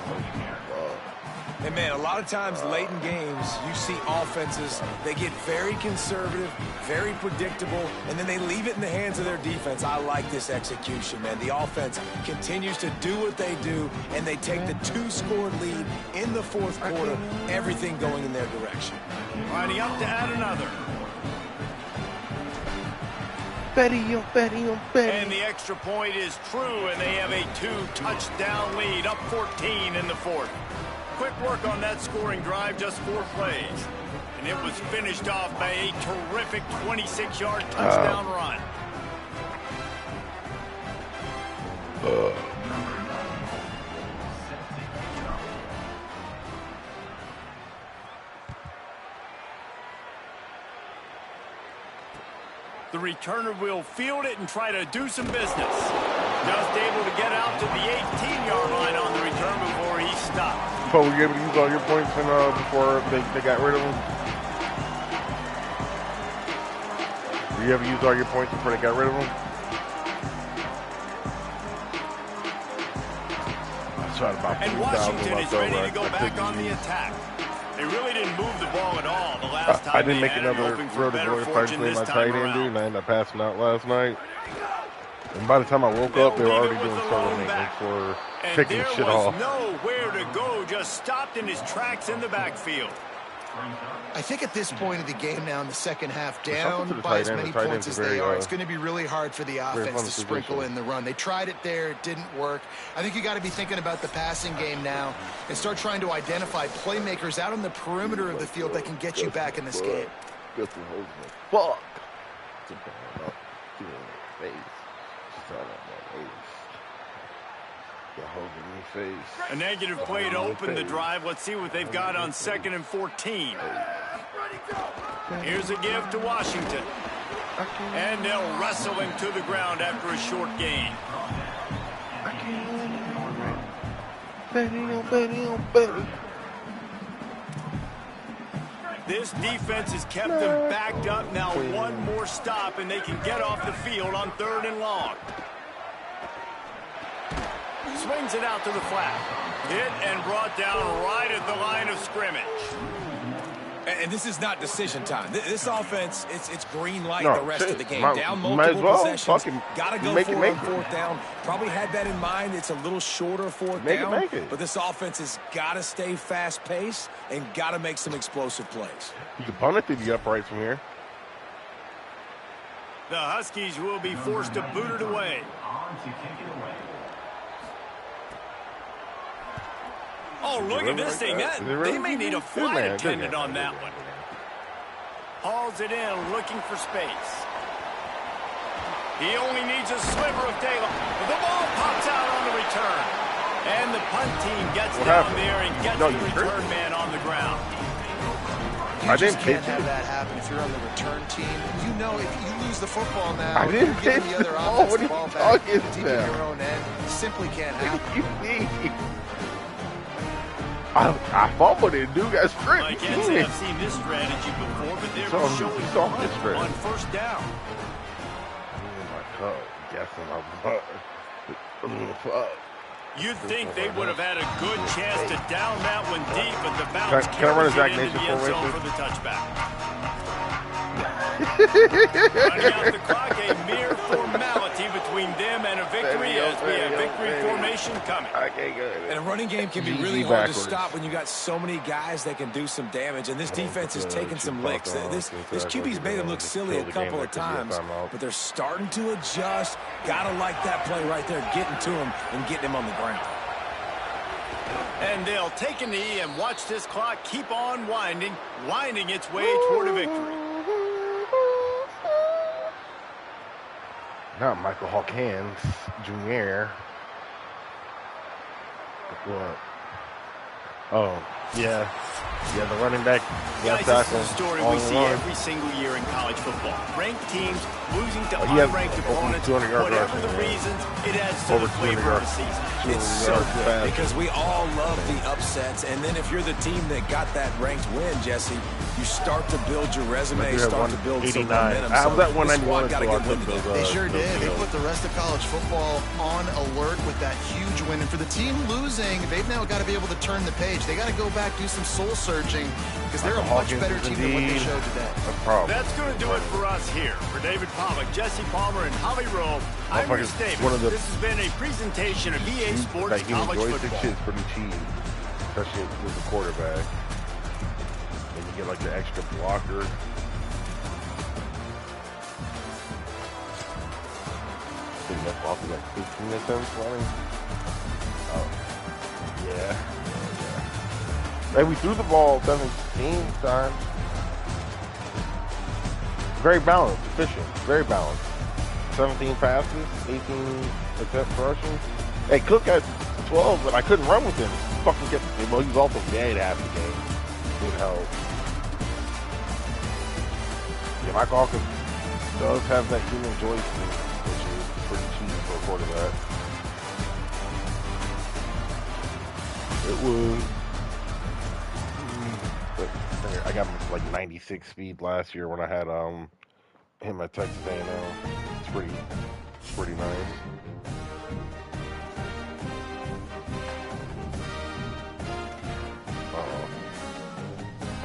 And, man, a lot of times late in games, you see offenses, they get very conservative, very predictable, and then they leave it in the hands of their defense. I like this execution, man. The offense continues to do what they do, and they take the 2-score lead in the fourth quarter, everything going in their direction. Lining up to add another. And the extra point is true, and they have a 2-touchdown lead, up 14 in the fourth. Quick work on that scoring drive, just 4 plays. And it was finished off by a terrific 26-yard touchdown run. The returner will field it and try to do some business. Just able to get out to the 18-yard line on the return before he stopped. So were you able to use all your points before they got rid of him? Were you able to use all your points before they got rid of him? I shot about 3,000 and Washington is ready to go I back on the attack. They really didn't move the ball at all the last time. I didn't make another road to glory fight to play my tight end, dude, and I ended up passing out last night. And by the time I woke up, they were already doing solo maintenance for picking shit off. Nowhere to go, just stopped in his tracks in the backfield. I think at this point of the game now in the second half, down by as many points as they are, it's going to be really hard for the offense to sprinkle in the run. They tried it there. It didn't work. I think you got to be thinking about the passing game now and start trying to identify playmakers out on the perimeter of the field that can get you back in this game. Fuck. A negative play to open the drive. Let's see what they've got on 2nd and 14. Here's a give to Washington. And they'll wrestle him to the ground after a short gain. This defense has kept them backed up. Now one more stop, and they can get off the field on 3rd and long. Swings it out to the flat. Hit and brought down right at the line of scrimmage. And this is not decision time. This offense, it's green light No, the rest of the game. Down might as multiple well. possessions. Fucking Gotta go make for it, it make on it. 4th down. Probably had that in mind. It's a little shorter 4th Make it, down. make it. But this offense has got to stay fast-paced and got to make some explosive plays. You can punt it through the uprights from here. The Huskies will be forced to boot it away. Oh, look at this thing. They may need a flight attendant on that one. Hauls it in, looking for space. He only needs a sliver of daylight. The ball pops out on the return. And the punt team gets down there and gets the return man on the ground. You just can't have that happen if you're on the return team. You know if you lose the football now, I didn't you're giving the other offense the ball back deep in your own end. Simply can't happen. I fumbled it. Dude got stripped. I can't say I've seen this strategy before, but they're showing punt on 1st down. You'd think they would have had a good chance to down that one deep, but the bounce carries it into the end zone for the touchback. Running out the clock, a mere formality between them and a victory as we have victory formation coming. And a running game can be really hard to stop when you got so many guys that can do some damage. And this defense is taking some licks. This QB's made them look silly a couple of times, but they're starting to adjust. Gotta like that play right there, getting to him and getting him on the ground. And they'll take a knee and watch this clock keep on winding its way toward a victory. Not Michael Hawkins Jr. What? Oh, yeah. Yeah, the running back. Guys, this is a story we see every single year in college football. Ranked teams losing to unranked opponents. Whatever the reasons, it adds to the flavor of the season. It's so good because we all love the upsets. And then if you're the team that got that ranked win, Jesse, you start to build your resume, start to build some momentum. I was at 191, got to get win today. They sure did. They put the rest of college football on alert with that huge win. And for the team losing, they've now got to be able to turn the page. They got to go back, do some soul searching, because they're a much better team than what they showed today. That's going to do it for us here. For David Pollack, Jesse Palmer, and Holly Rowe, I'm Rich Davis. This has been a presentation of EA Sports College Football. Shit's pretty cheap, especially with the quarterback. And you get like the extra blocker. That's off like 15 attempts running. Oh, yeah. Hey, we threw the ball 17 times. Very balanced, efficient, very balanced. 17 passes, 18 attempts rushing. Hey, Cook had 12, but I couldn't run with him. Fucking kept. Well, he was also dead half the game. Didn't help. Yeah, Mike Hawkins does have that human joystick, which is pretty cheap for a quarterback. It was. I got like 96 speed last year when I had him at Texas A&M. It's pretty nice.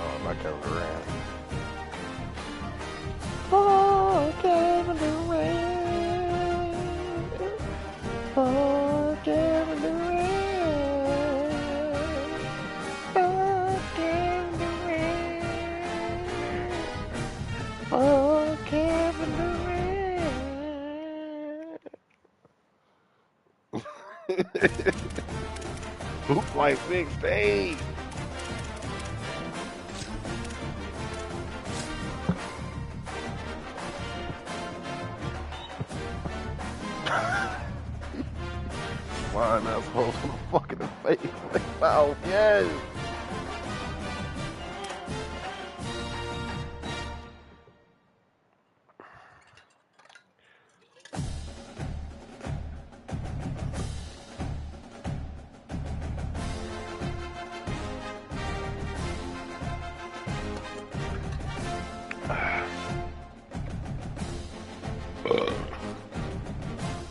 Oh, not Kevin Durant. Oh, Kevin Durant. Oh, Kevin Durant. Oh, Kevin Durant. Hoop like 16. line, asshole. Fuck in the face. Wow, yes.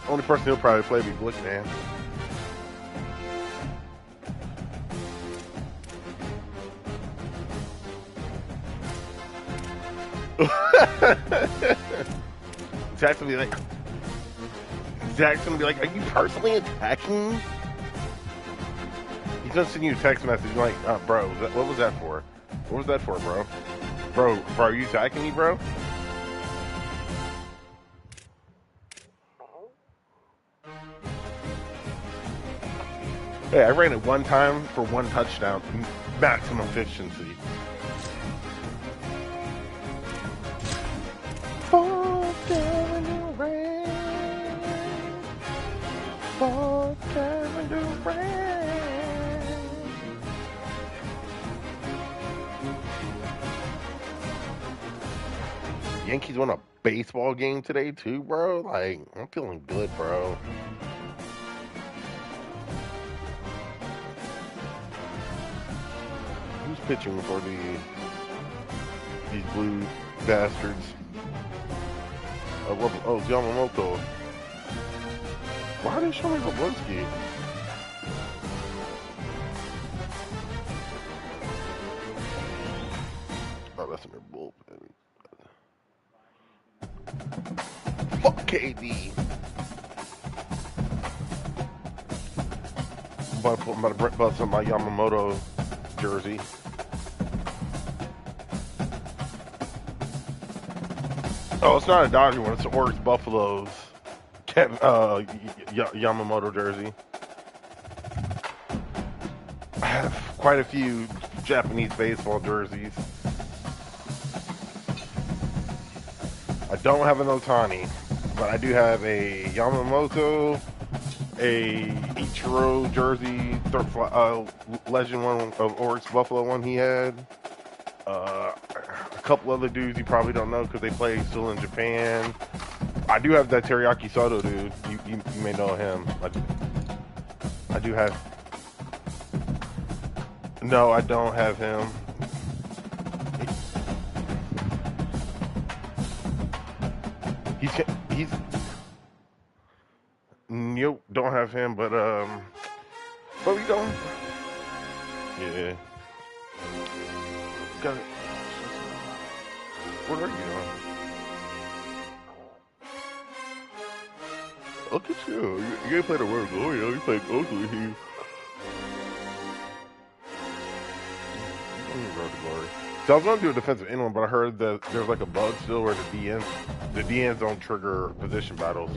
Only person he'll probably play be Blickman. Zach's gonna be like, are you personally attacking me? He's gonna send you a text message like, bro, what was that for? What was that for, bro? Bro, are you attacking me, bro? Hey, I ran it one time for one touchdown, maximum efficiency. Fall down in the rain. Fall down in the rain. Yankees won a baseball game today too, bro. Like, I'm feeling good, bro. Who's pitching for these blue bastards? Oh, it's Yamamoto. Why did they show me Zablinski? Oh, that's in their bullpen. Fuck KD. I'm about to bust on my Yamamoto jersey. Oh, it's not a Dodger one. It's the Oryx Buffaloes Yamamoto jersey. I have quite a few Japanese baseball jerseys. I don't have an Ohtani, but I do have a Yamamoto, a Ichiro jersey, legend one of Oryx Buffalo one he had. A couple other dudes you probably don't know because they play still in Japan. I do have that Teriyaki Soto dude. You may know him. I do have. No, I don't have him. He's. Nope, don't have him. But we don't. Yeah. Got it. What are you doing? Look at you. You ain't played a World Glory, though. You played Gold with you. So I was going to do a defensive end one, but I heard that there's like a bug still where the DNs don't trigger position battles.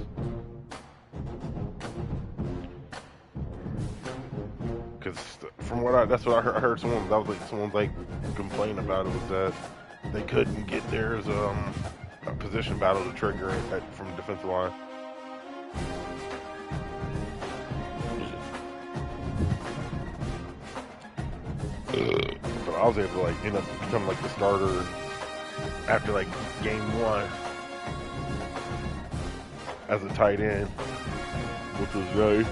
Because from what that's what I heard someone's like complaining about it was that they couldn't get theirs a position battle to trigger it from the defensive line. But I was able to like end up becoming like the starter after like game 1 as a tight end, which was nice.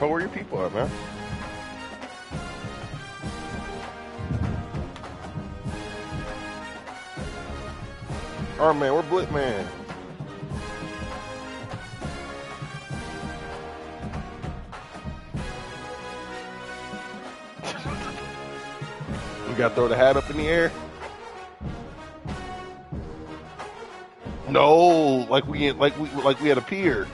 Oh, where your people at, man? All right, man, we're Blit Man. We gotta throw the hat up in the air. No, like we had a pier.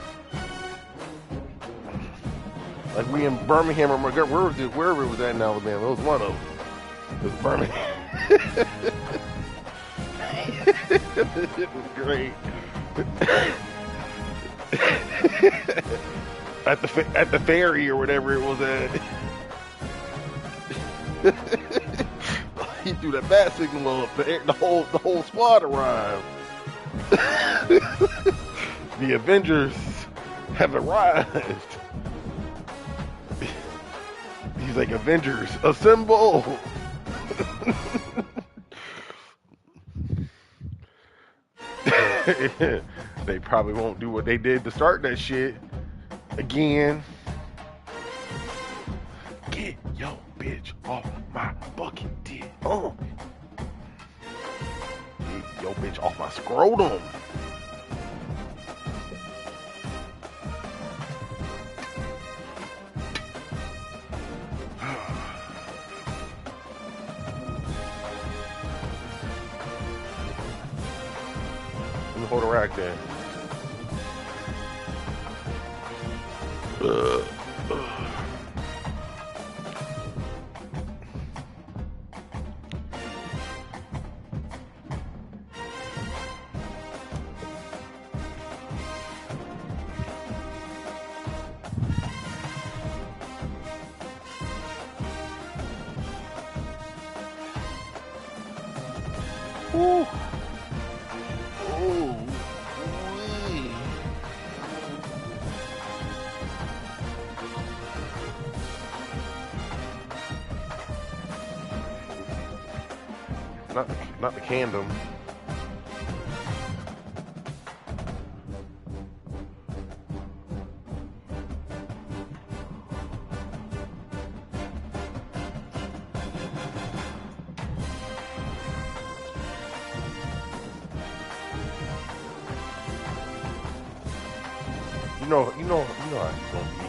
Like we in Birmingham or wherever it was at in Alabama. It was one of them. It was Birmingham. It was great. at the ferry or whatever it was at. He threw that bat signal up. The whole squad arrived. The Avengers have arrived. He's like, Avengers, assemble! They probably won't do what they did to start that shit again. Get your bitch off my bucket dick. Get your bitch off my scrotum. Hold a rack there. Ooh. Oh, not the Candom. You know how he's gonna be.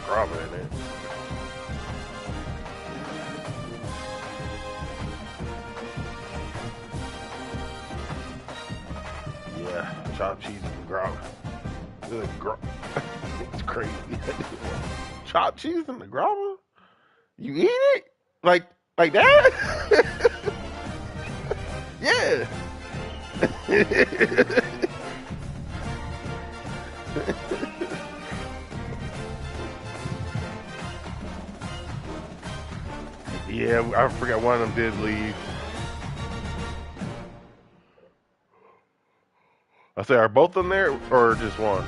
Grabba in it. Yeah, chopped cheese and grabba. It's crazy. Chopped cheese and the grabba? You eat it? Like that? Yeah. Yeah, I forgot one of them did leave. I say, are both of them there or just one?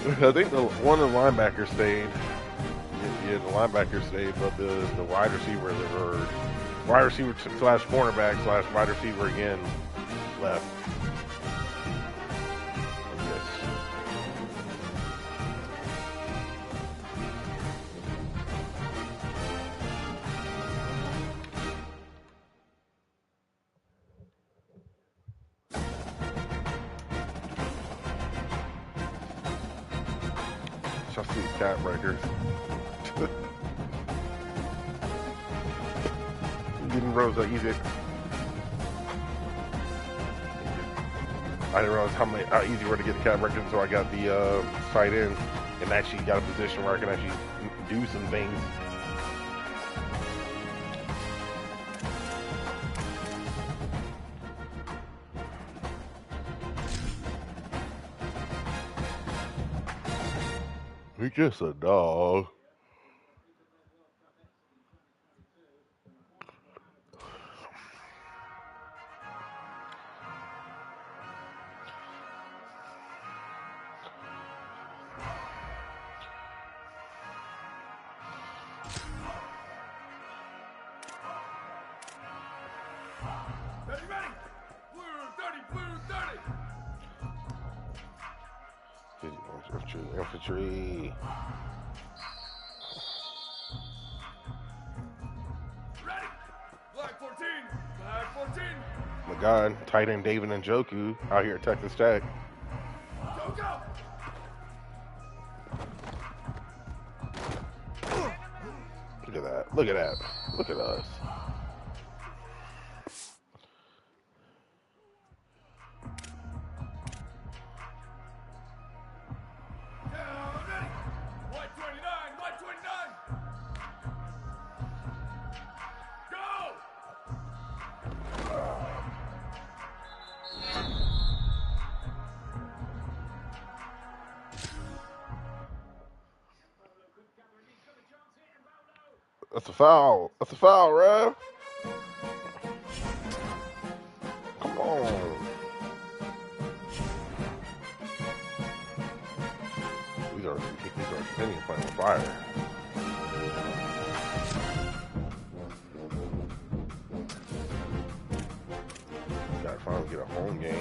I think one of the linebackers stayed. Yeah, the linebacker stayed, but the wide receiver or wide receiver slash cornerback slash wide receiver again left. Just these cat breakers. Getting Rosa easy. I didn't realize how easy it was to get the cat record, so I got the tight end and actually got a position where I can actually do some things. He's just a dog. Infantry. Ready. Flag 14. Flag 14. My God, tight end David Njoku out here at Texas Tech. Go, go. Look at that. Look at that. Look at us. That's a foul. That's a foul, Rev. Come on. These are continuing playing with fire. Gotta finally get a home game.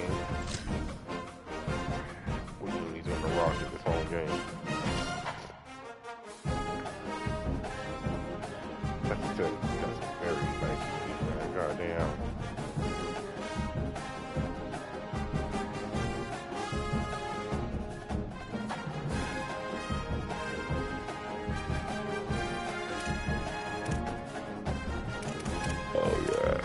What do you mean he's on the Rocket this home game? That's very nice. Goddamn. Oh yeah.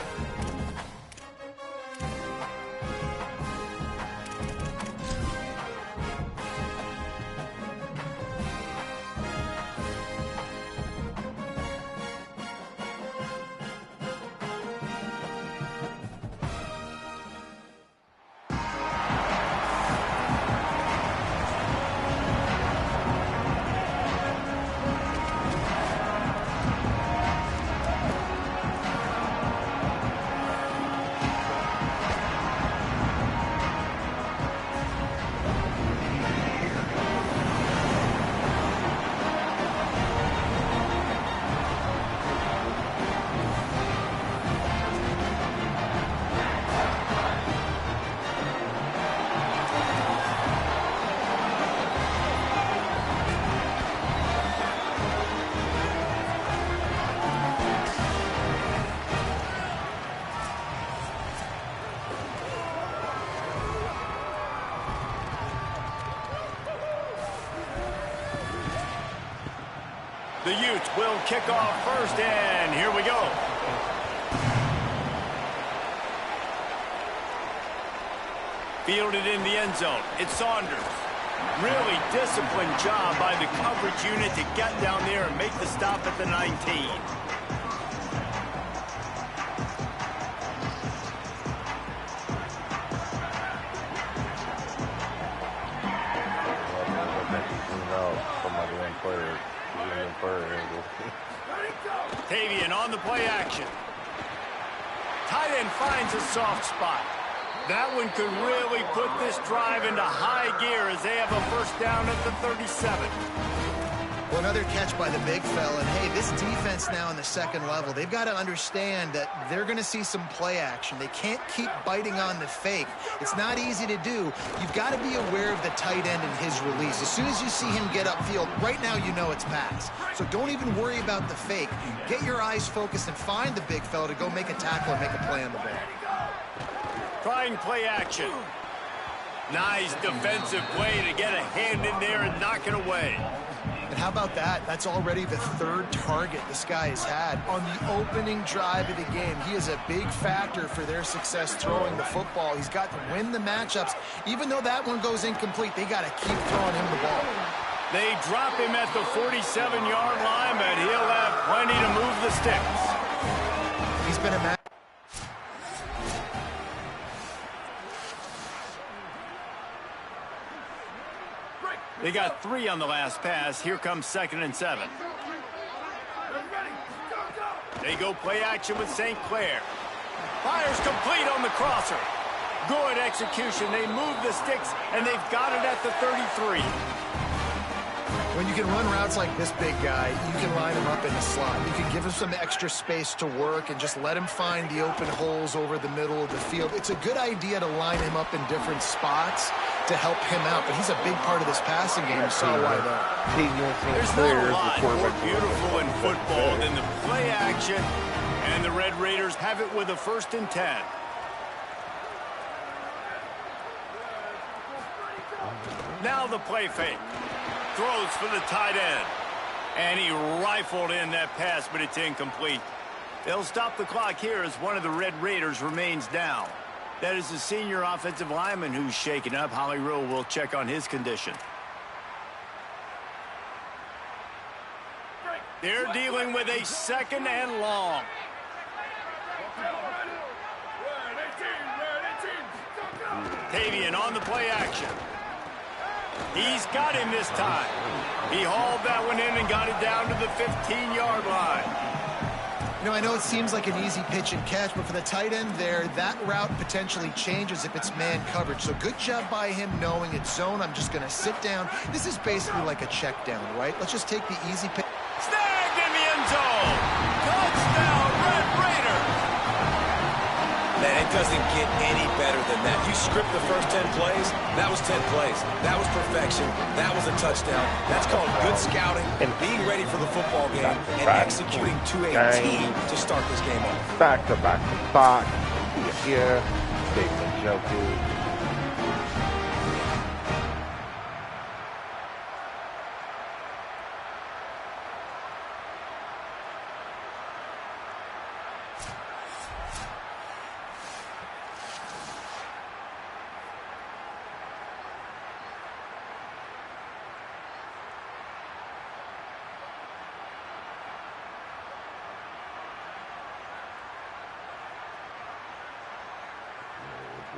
The Utes will kick off first, and here we go. Fielded in the end zone. It's Saunders. Really disciplined job by the coverage unit to get down there and make the stop at the 19. Tavian on the play action. Tight end finds a soft spot. That one could really put this drive into high gear as they have a first down at the 37. Well, another catch by the big fella. And hey, this defense now in the second level, they've got to understand that they're going to see some play action. They can't keep biting on the fake. It's not easy to do. You've got to be aware of the tight end and his release. As soon as you see him get upfield, right now you know it's pass. So don't even worry about the fake. Get your eyes focused and find the big fella to go make a tackle and make a play on the ball. Trying play action. Nice defensive play to get a hand in there and knock it away. And how about that? That's already the third target this guy has had on the opening drive of the game. He is a big factor for their success throwing the football. He's got to win the matchups. Even though that one goes incomplete, they got to keep throwing him the ball. They drop him at the 47-yard line, but he'll have plenty to move the sticks. He's been a They got 3 on the last pass. Here comes 2nd and 7. They go play action with St. Clair. Fires complete on the crosser. Good execution. They move the sticks, and they've got it at the 33. When you can run routes like this big guy, you can line him up in the slot. You can give him some extra space to work and just let him find the open holes over the middle of the field. It's a good idea to line him up in different spots to help him out, but he's a big part of this passing game. You saw why though. There's not a lot more beautiful in football than the play action, and the Red Raiders have it with a 1st and 10. Now the play fake. Throws for the tight end. And he rifled in that pass, but it's incomplete. They'll stop the clock here as one of the Red Raiders remains down. That is the senior offensive lineman who's shaken up. Holly Rowe will check on his condition. They're dealing with a 2nd and long. Tavian on the play action. He's got him this time. He hauled that one in and got it down to the 15-yard line. You know, I know it seems like an easy pitch and catch, but for the tight end there, that route potentially changes if it's man coverage. So good job by him knowing it's zone. I'm just going to sit down. This is basically like a check down, right? Let's just take the easy pitch. Snagged in the end zone. Touchdown, Red Raider. Man, it doesn't get any better than that. You script the first 10 plays, that was 10 plays. That was perfection. That was a touchdown. That's called good scouting and being ready for the football game and executing to a team to start this game off. Back to back to back. Here, David Njoku.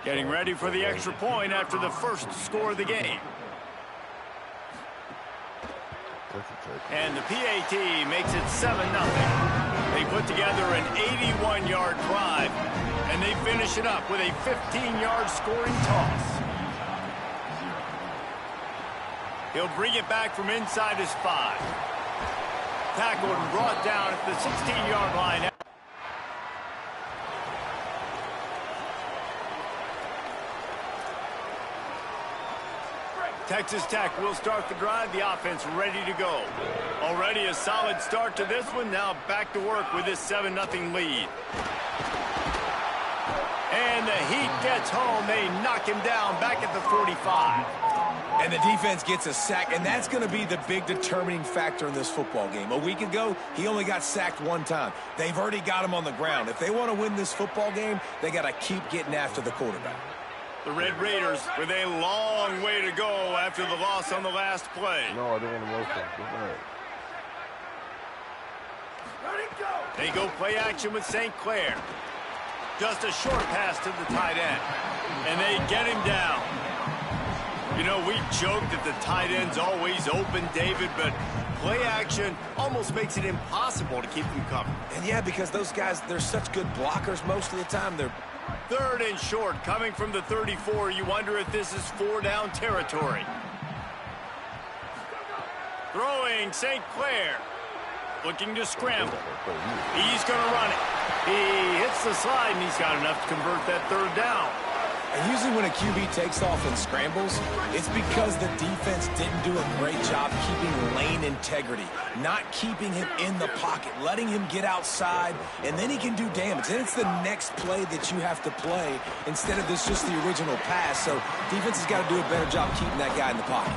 Getting ready for the extra point after the first score of the game. And the PAT makes it 7-0. They put together an 81-yard drive, and they finish it up with a 15-yard scoring toss. He'll bring it back from inside his 5. Tackled and brought down at the 16-yard line. Texas Tech will start the drive. The offense ready to go. Already a solid start to this one. Now back to work with this 7-0 lead. And the Heat gets home. They knock him down back at the 45. And the defense gets a sack, and that's going to be the big determining factor in this football game. A week ago, he only got sacked 1 time. They've already got him on the ground. If they want to win this football game, they got to keep getting after the quarterback. The Red Raiders with a long way to go after the loss on the last play. No, I don't want to listen. They go play action with St. Clair. Just a short pass to the tight end. And they get him down. You know, we joked that the tight end's always open, David, but play action almost makes it impossible to keep them covered. And yeah, because those guys, they're such good blockers most of the time. They're 3rd and short coming from the 34. You wonder if this is 4-down territory. Throwing St. Clair. Looking to scramble. He's going to run it. He hits the slide, and he's got enough to convert that 3rd down. And usually when a QB takes off and scrambles, it's because the defense didn't do a great job keeping lane integrity, not keeping him in the pocket, letting him get outside, and then he can do damage. Then it's the next play that you have to play instead of this just the original pass. So defense has got to do a better job keeping that guy in the pocket.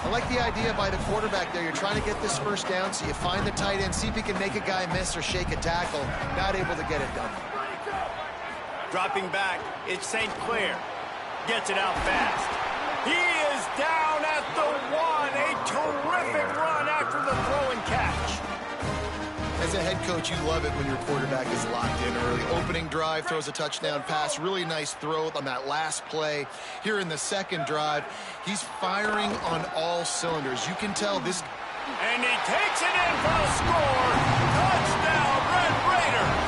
I like the idea by the quarterback there. You're trying to get this first down, so you find the tight end, see if he can make a guy miss or shake a tackle. Not able to get it done. Dropping back, it's St. Clair. Gets it out fast. He is down at the 1. A terrific run after the throw and catch. As a head coach, you love it when your quarterback is locked in early. Opening drive, throws a touchdown pass. Really nice throw on that last play. Here in the second drive, he's firing on all cylinders. You can tell this. And he takes it in for the score. Touchdown, Red Raiders.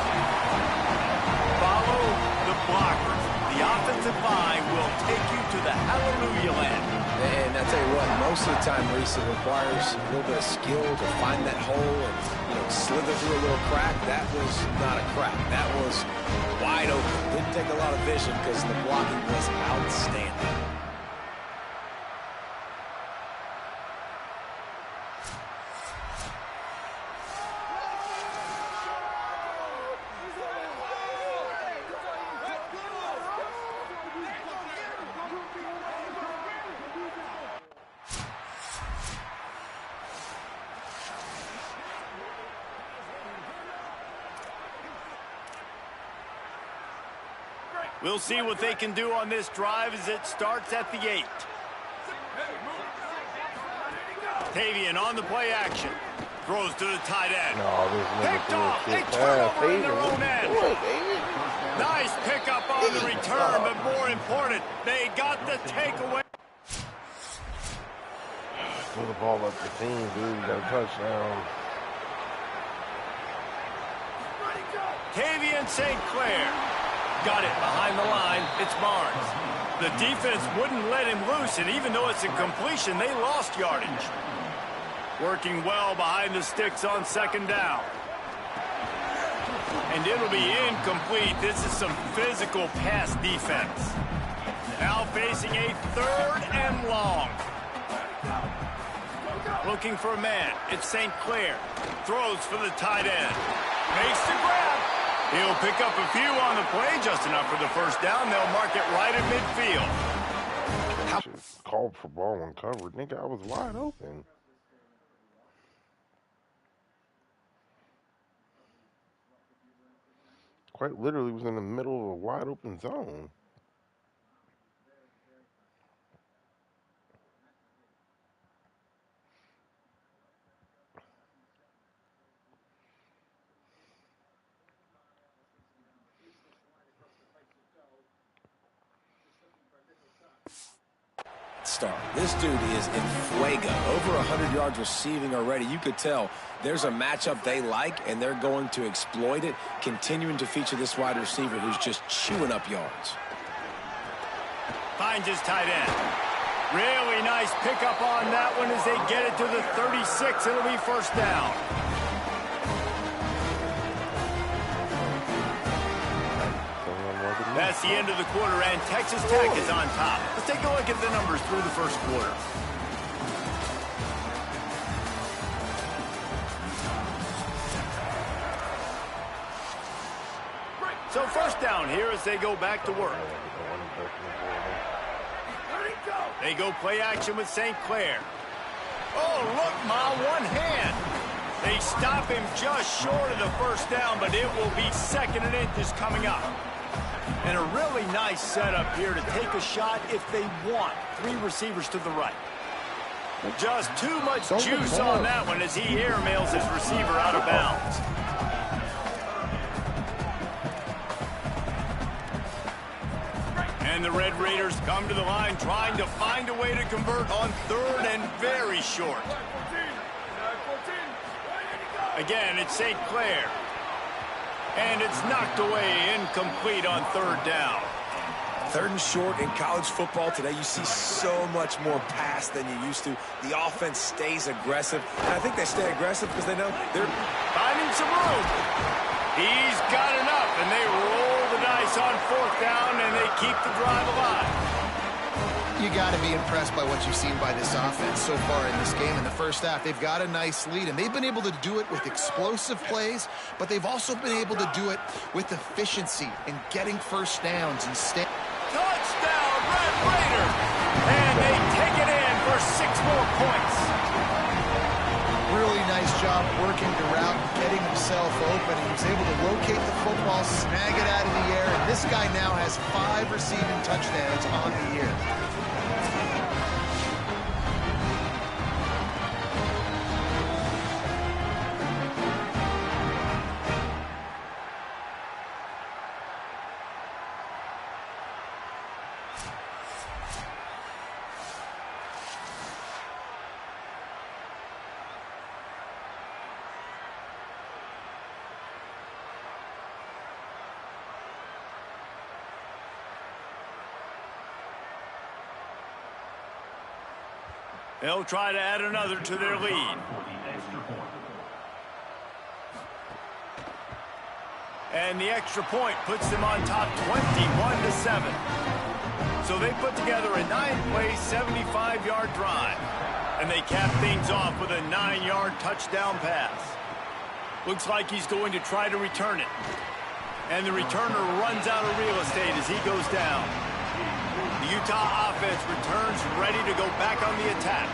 Follow the blockers. The offensive line will take you to the hallelujah land. And I tell you what, most of the time, Reese, it requires a little bit of skill to find that hole and, slither through a little crack. That was not a crack. That was wide open. Didn't take a lot of vision because the blocking was outstanding. We'll see what they can do on this drive as it starts at the 8. Tavian on the play action. Throws to the tight end. Picked off. A turnover in their own end. Nice pickup on the return, but more important, they got the takeaway. Throw the ball up the team, dude. Got a touchdown. Tavian St. Clair. Got it behind the line. It's Barnes. The defense wouldn't let him loose, and even though it's a completion, they lost yardage. Working well behind the sticks on second down. And it'll be incomplete. This is some physical pass defense. Now facing a 3rd and long. Looking for a man. It's St. Clair. Throws for the tight end. Makes the grab. He'll pick up a few on the play, just enough for the first down. They'll mark it right at midfield. Just called for ball uncovered. Nigga, I was wide open. Quite literally was in the middle of a wide open zone. This dude is in fuego. Over 100 yards receiving already. You could tell there's a matchup they like, and they're going to exploit it, continuing to feature this wide receiver who's just chewing up yards. Finds his tight end. Really nice pickup on that one as they get it to the 36. It'll be first down. That's the end of the quarter, and Texas Tech is on top. Let's take a look at the numbers through the first quarter. So first down here as they go back to work. They go play action with St. Clair. Oh, look, Ma, one hand. They stop him just short of the first down, but it will be 2nd and inches coming up. And a really nice setup here to take a shot if they want. 3 receivers to the right. Just too much juice on that one as he airmails his receiver out of bounds. And the Red Raiders come to the line trying to find a way to convert on 3rd and very short. Again, it's St. Clair. And it's knocked away, incomplete on 3rd down. 3rd and short in college football today. You see so much more pass than you used to. The offense stays aggressive. And I think they stay aggressive because they know they're finding some room. He's got enough, and they roll the dice on 4th down, and they keep the drive alive. You got to be impressed by what you've seen by this offense so far in this game. In the first half, they've got a nice lead, and they've been able to do it with explosive plays, but they've also been able to do it with efficiency and getting first downs and touchdown, Red Raiders! And they take it in for 6 more points. looking to route and getting himself open. He was able to locate the football, snag it out of the air, and this guy now has 5 receiving touchdowns on the year. They'll try to add another to their lead. And the extra point puts them on top 21-7. So they put together a 9-play, 75-yard drive. And they cap things off with a 9-yard touchdown pass. Looks like he's going to try to return it. And the returner runs out of real estate as he goes down. The Utah offense returns ready to go back on the attack.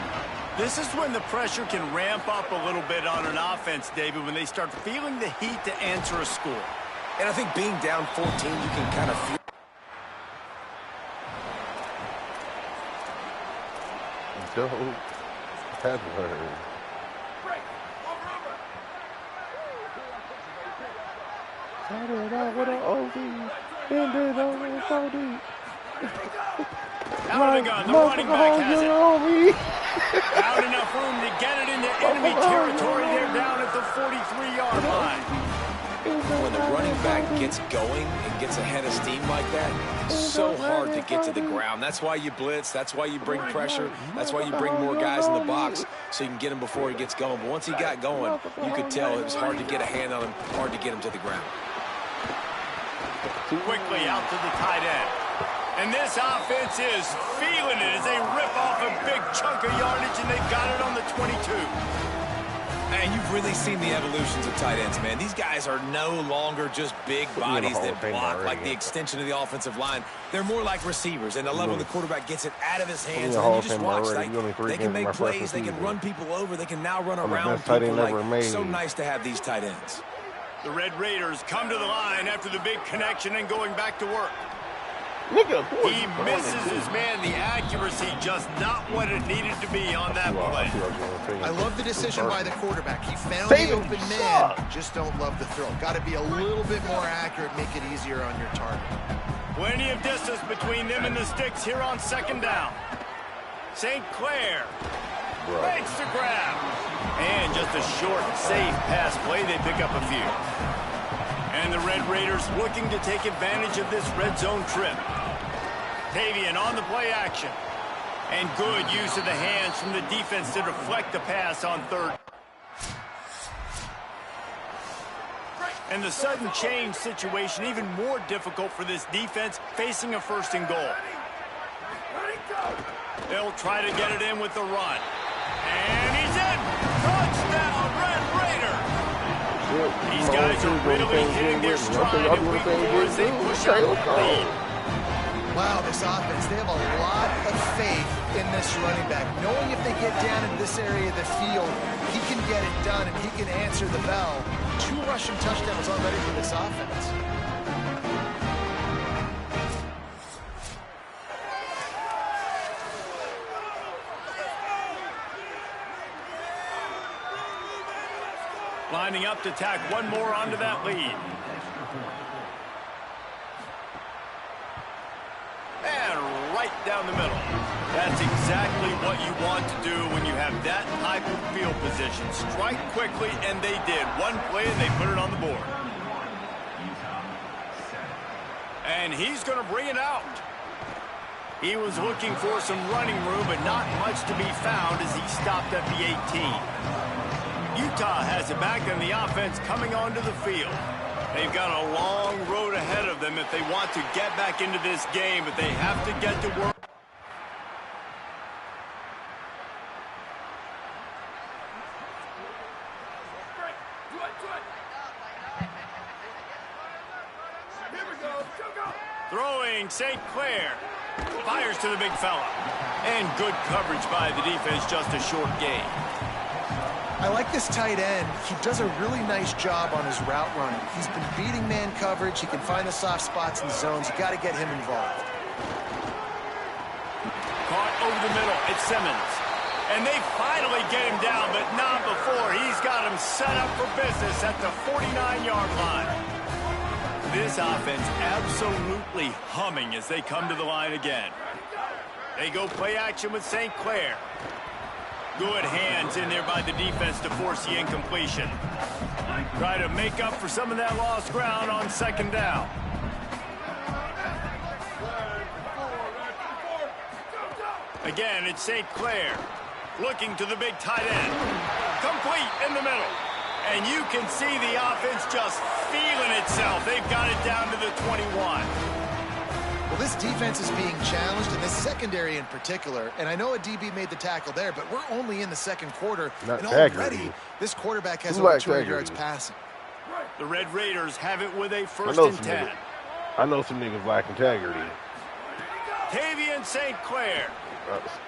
This is when the pressure can ramp up a little bit on an offense, David, when they start feeling the heat to answer a score. And I think being down 14, you can kind of feel. Joe Edwards. Started out with an OD, ended up with an OD. Out of the gun, the running back has it. Out enough room to get it into enemy territory. They're down at the 43-yard line. When the running back gets going and gets ahead of steam like that, it's so hard to get to the ground. That's why you blitz. That's why you bring pressure. That's why you bring more guys in the box so you can get him before he gets going. But once he got going, you could tell it was hard to get a hand on him, hard to get him to the ground. Quickly out to the tight end. And this offense is feeling it as they rip off a big chunk of yardage, and they've got it on the 22. And you've really seen the evolutions of tight ends, man. These guys are no longer just big bodies that block like the extension of the offensive line. They're more like receivers, and I love when the quarterback gets it out of his hands, and then you just watch. They can make plays, they can run people over, they can now run around people. Like, so nice to have these tight ends. The Red Raiders come to the line after the big connection and going back to work. He misses his man. The accuracy just not what it needed to be on that play. I love the decision by the quarterback. He found the open man. Just don't love the throw. Got to be a little bit more accurate, make it easier on your target. Plenty of distance between them and the sticks here on second down. St. Clair makes the grab. And just a short, safe pass play. They pick up a few. And the Red Raiders looking to take advantage of this red zone trip. Tavian on the play action. And good use of the hands from the defense to deflect the pass on third. And the sudden change situation even more difficult for this defense facing a first and goal. They'll try to get it in with the run. And he's in! Touchdown, Red Raider! These guys are really hitting their stride in week 4 as they push out the lead. Wow, this offense, they have a lot of faith in this running back. Knowing if they get down in this area of the field, he can get it done and he can answer the bell. 2 rushing touchdowns already for this offense. Lining up to tack one more onto that lead. And right down the middle. That's exactly what you want to do when you have that type of field position. Strike quickly, and they did. One play, and they put it on the board. And he's going to bring it out. He was looking for some running room, but not much to be found as he stopped at the 18. Utah has it back, and the offense coming onto the field. They've got a long road ahead of them if they want to get back into this game, but they have to get to work. Throwing St. Clair. Fires to the big fella. And good coverage by the defense, just a short gain. I like this tight end. He does a really nice job on his route running. He's been beating man coverage. He can find the soft spots in the zones. You got to get him involved. Caught over the middle. It's Simmons. And they finally get him down, but not before. He's got him set up for business at the 49-yard line. This offense absolutely humming as they come to the line again. They go play action with St. Clair. Good hands in there by the defense to force the incompletion. Try to make up for some of that lost ground on second down. Again, it's St. Clair looking to the big tight end. Complete in the middle. And you can see the offense just feeling itself. They've got it down to the 21. Well, this defense is being challenged, and this secondary in particular. And I know a DB made the tackle there, but we're only in the second quarter. And already, this quarterback has over 200 yards passing. The Red Raiders have it with a 1st and 10. I know some niggas lack integrity. Tavian St. Clair.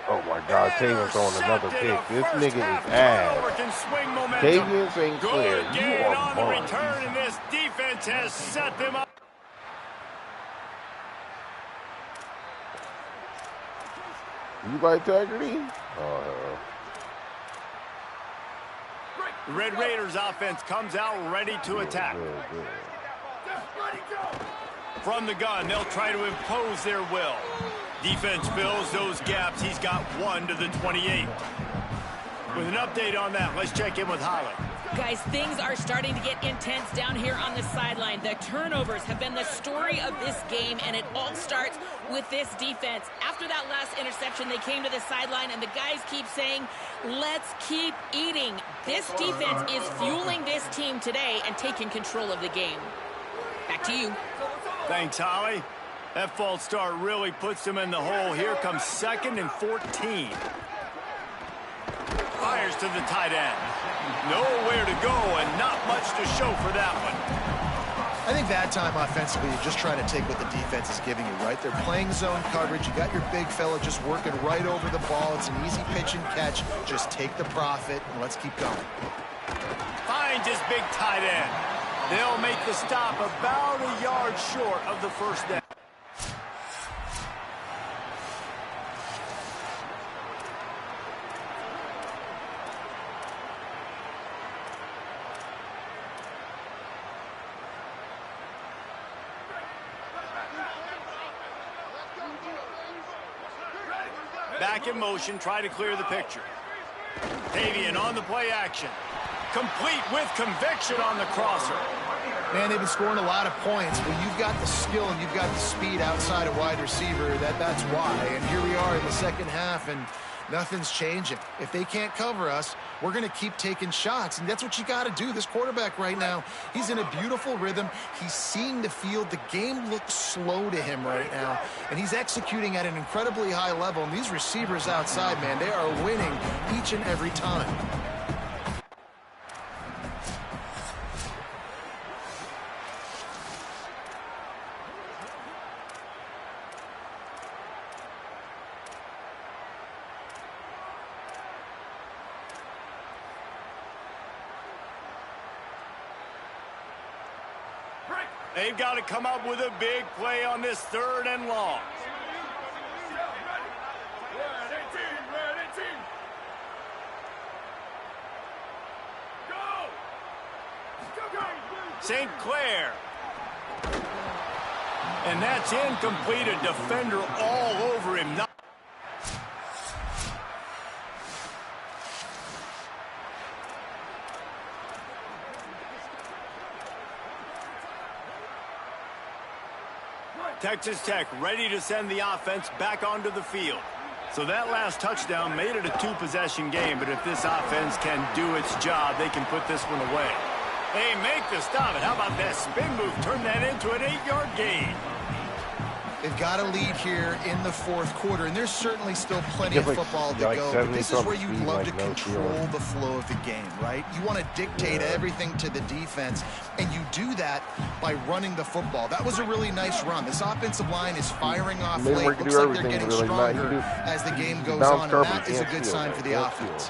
Oh, my God. Tavian throwing another pick. This nigga is ass. Tavian St. Clair, you are on the return, and this defense has set them up. You like integrity? Oh, the Red Raiders offense comes out ready to attack. Good. From the gun, they'll try to impose their will. Defense fills those gaps. He's got 1 to the 28. With an update on that, let's check in with Holly. Guys, things are starting to get intense down here on the sideline. The turnovers have been the story of this game, and it all starts with this defense. After that last interception, they came to the sideline, and the guys keep saying, let's keep eating. This defense is fueling this team today and taking control of the game. Back to you. Thanks, Holly. That false start really puts them in the hole. Here comes 2nd and 14. Fires to the tight end. Nowhere to go and not much to show for that one. I think that time offensively, you're just trying to take what the defense is giving you, right? They're playing zone coverage. You got your big fella just working right over the ball. It's an easy pitch and catch. Just take the profit and let's keep going. Finds his big tight end. They'll make the stop about a yard short of the first down. Back in motion, try to clear the picture. Tavian on the play action. Complete with conviction on the crosser. Man, they've been scoring a lot of points. Well, you've got the skill and you've got the speed outside of wide receiver. That's why. And here we are in the second half, and nothing's changing. If they can't cover us, we're going to keep taking shots, and that's what you got to do. This quarterback right now, he's in a beautiful rhythm. He's seeing the field. The game looks slow to him right now, and he's executing at an incredibly high level. And these receivers outside, man, they are winning each and every time. They've got to come up with a big play on this 3rd and long. St. Clair. And that's incomplete. A defender all over him. Texas Tech ready to send the offense back onto the field. So that last touchdown made it a 2-possession game, but if this offense can do its job, they can put this one away. They make the stop, and how about that spin move? Turn that into an 8-yard gain. They've got a lead here in the 4th quarter, and there's certainly still plenty of football to go. But this is where you'd love to control the flow of the game, right? You want to dictate everything to the defense, and you do that by running the football. That was a really nice run. This offensive line is firing off late. Looks like they're getting stronger as the game goes on, and that is a good sign for the offense.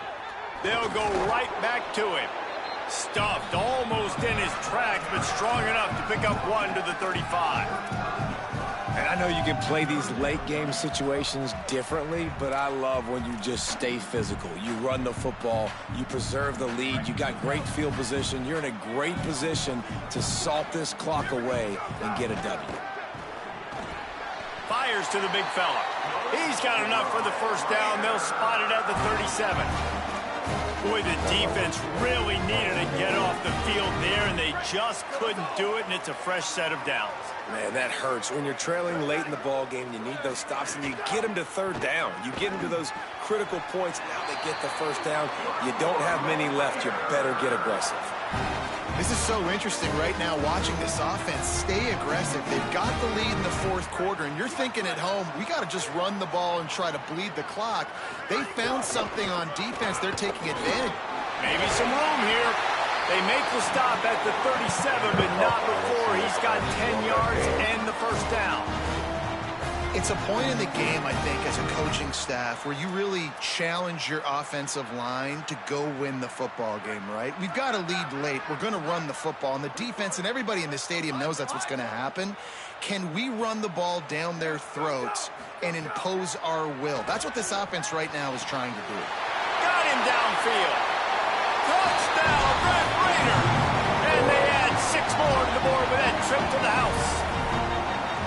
They'll go right back to him. Stuffed almost in his tracks, but strong enough to pick up one to the 35. And I know you can play these late game situations differently, but I love when you just stay physical. You run the football, you preserve the lead, you got great field position, you're in a great position to salt this clock away and get a W. Fires to the big fella. He's got enough for the first down. They'll spot it at the 37. Boy, the defense really needed to get off the field there, and they just couldn't do it, and it's a fresh set of downs. Man, that hurts. When you're trailing late in the ball game, you need those stops, and you get them to third down. You get them to those critical points. Now they get the first down. You don't have many left. You better get aggressive. This is so interesting right now watching this offense stay aggressive. They've got the lead in the fourth quarter, and you're thinking at home, we got to just run the ball and try to bleed the clock. They found something on defense. They're taking advantage. Maybe some room here. They make the stop at the 37, but not before he's got 10 yards and the first down. It's a point in the game, I think, as a coaching staff where you really challenge your offensive line to go win the football game, right? We've got to lead late. We're going to run the football, and the defense and everybody in the stadium knows that's what's going to happen. Can we run the ball down their throats and impose our will? That's what this offense right now is trying to do. Got him downfield. Touchdown, Red Raider. And they add 6 more to the board with that trip to the house.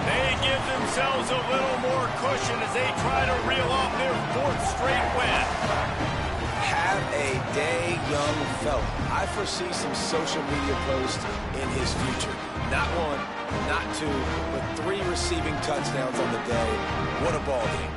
They give themselves a little more cushion as they try to reel off their 4th straight win. Have a day, young fella. I foresee some social media posts in his future. Not 1, not 2, but 3 receiving touchdowns on the day. What a ball game.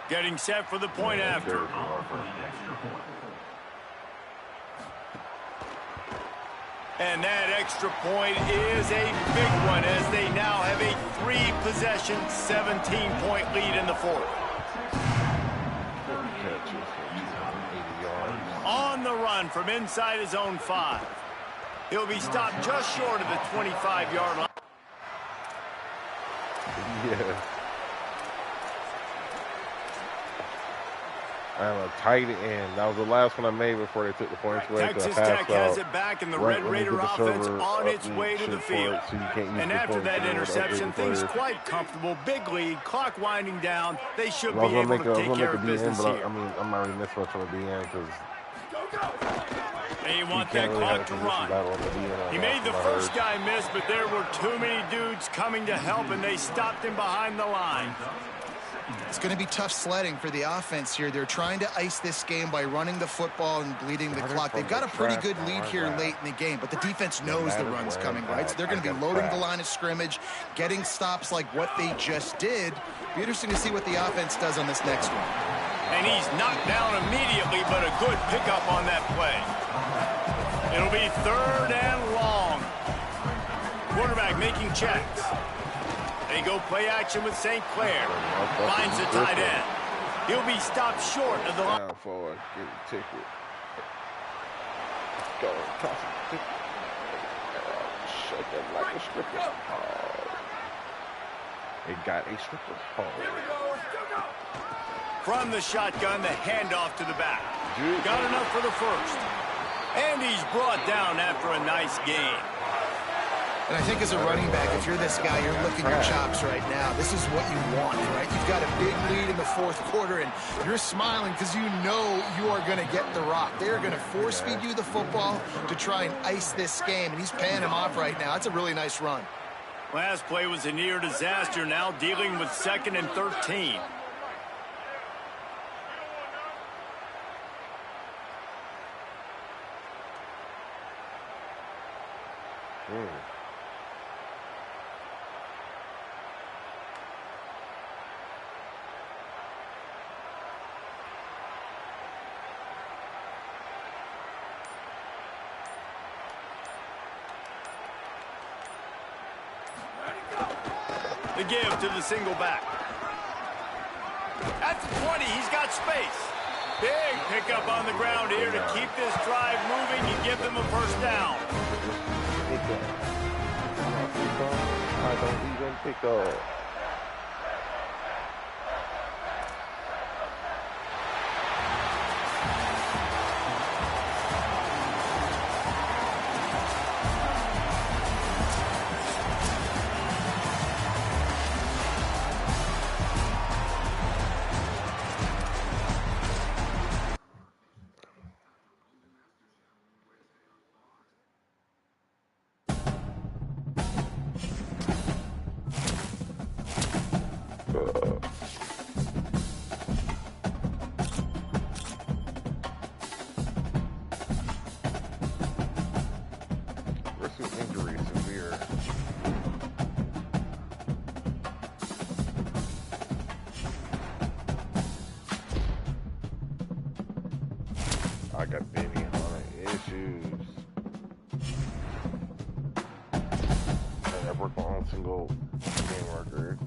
Getting set for the point after. And that extra point is a big one as they now have a 3-possession, 17-point lead in the 4th. On the run from inside his own 5. He'll be stopped just short of the 25-yard line. Yeah. I'm a tight end. That was the last one I made before they took the points away. Texas Tech has it back, and the Red Raider offense on its way to the field. And after that interception, things quite comfortable. Big lead, clock winding down. They should be able to take care of business here. I mean, I'm already missing much on the DN because they want that clock to run. He made the first guy miss, but there were too many dudes coming to help, and they stopped him behind the line. It's going to be tough sledding for the offense here. They're trying to ice this game by running the football and bleeding the clock. They've got a pretty good lead here late in the game, but the defense knows the run's coming, right? So they're going to be loading the line of scrimmage, getting stops like what they just did. Be interesting to see what the offense does on this next one. And he's knocked down immediately, but a good pickup on that play. It'll be 3rd and long. Quarterback making checks. They go play action with St. Clair. Finds the tight end. He'll be stopped short of the line. Down forward, get a ticket. Go, toss it. Shake it like a stripper. It got a stripper pole. From the shotgun, the handoff to the back. Got enough for the first. And he's brought down after a nice gain. And I think as a running back, if you're this guy, you're licking your chops right now. This is what you want, right? You've got a big lead in the 4th quarter, and you're smiling because you know you are going to get the rock. They're going to force feed you the football to try and ice this game, and he's paying him off right now. That's a really nice run. Last play was a near disaster, now dealing with 2nd and 13. The give to the single back. At the 20, he's got space. Big pickup on the ground here to keep this drive moving and give them a first down. I don't even pick up. Injury severe. I got Benny Hunter issues. I work on single game record.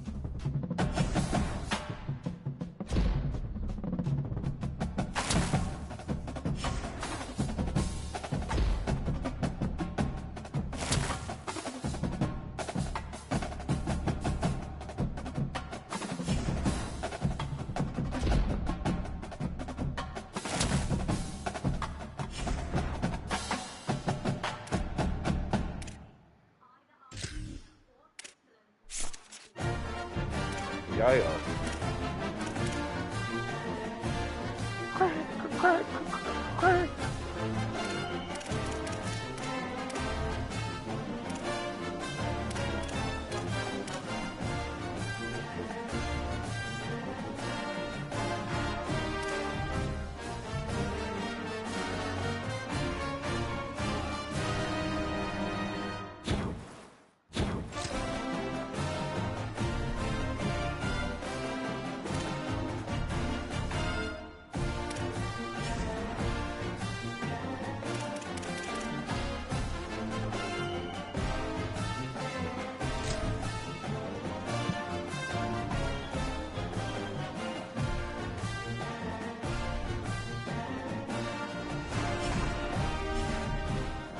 Yeah. Crack.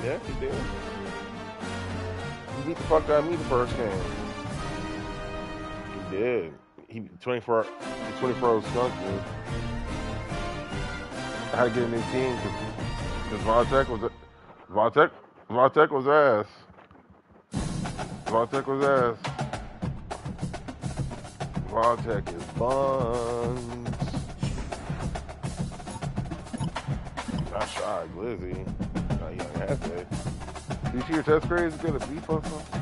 Yeah, he did. He beat the fuck out of me the first game. He did. He 24 skunk me. I had to get a new team because Vontek was ass. Vontek is buns. Not shy, Glizzy. Young athlete. Do you see your test grades good at beef or something?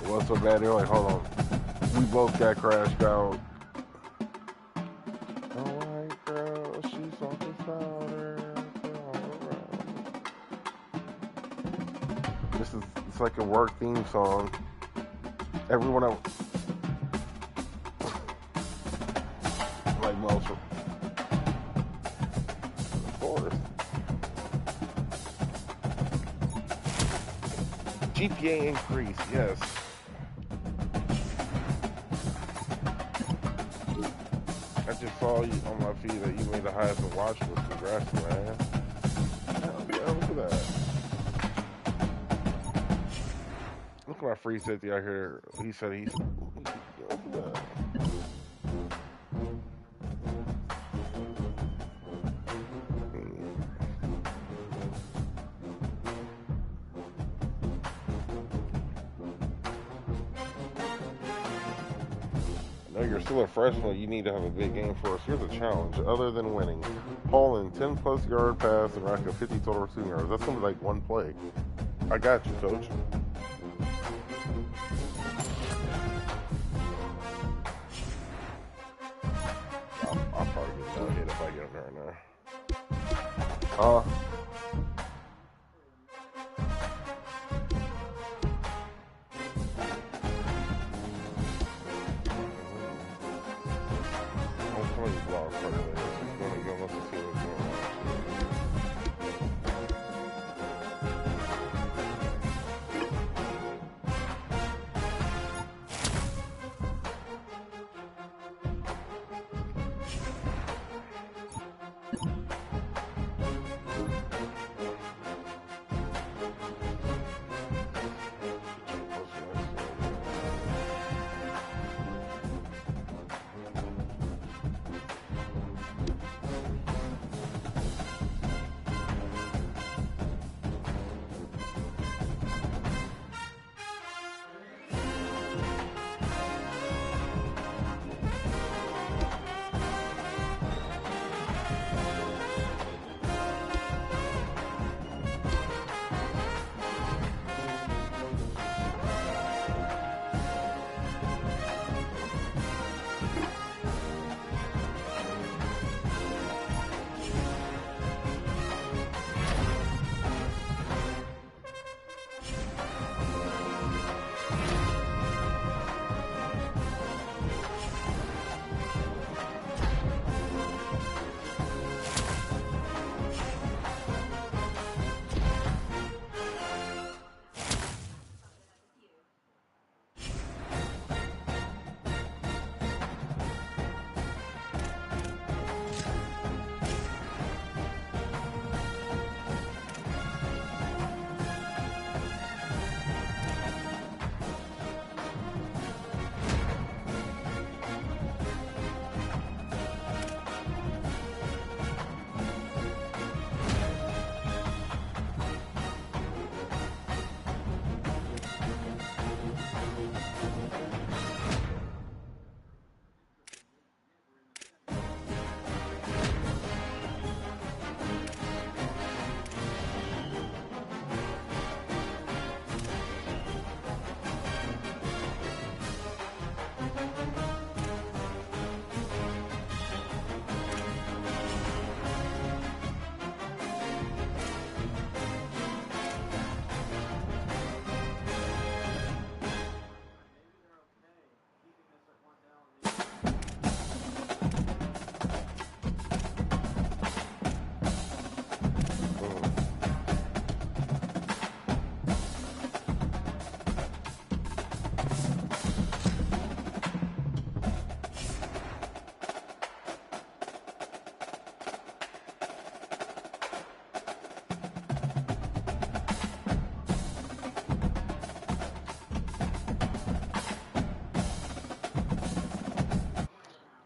It was so bad, they're like, hold on. We both got crashed out. Alright, girl, she's on the powder. It's like a work theme song. Everyone else. Like most of course. GPA increase, yes. I just saw you on my feed that you made the highest in watch list. Congrats, man. Yeah, look at that. Look at my free safety out here. He said he's. Look at that. You're still a freshman, you need to have a big game for us. Here's a challenge. Other than winning, haul in 10 plus yard pass and rack up 50 total receiving yards. That's going to be like one play. I got you, coach. I'll probably get no hit if I get him there and there.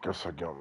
Guess I get on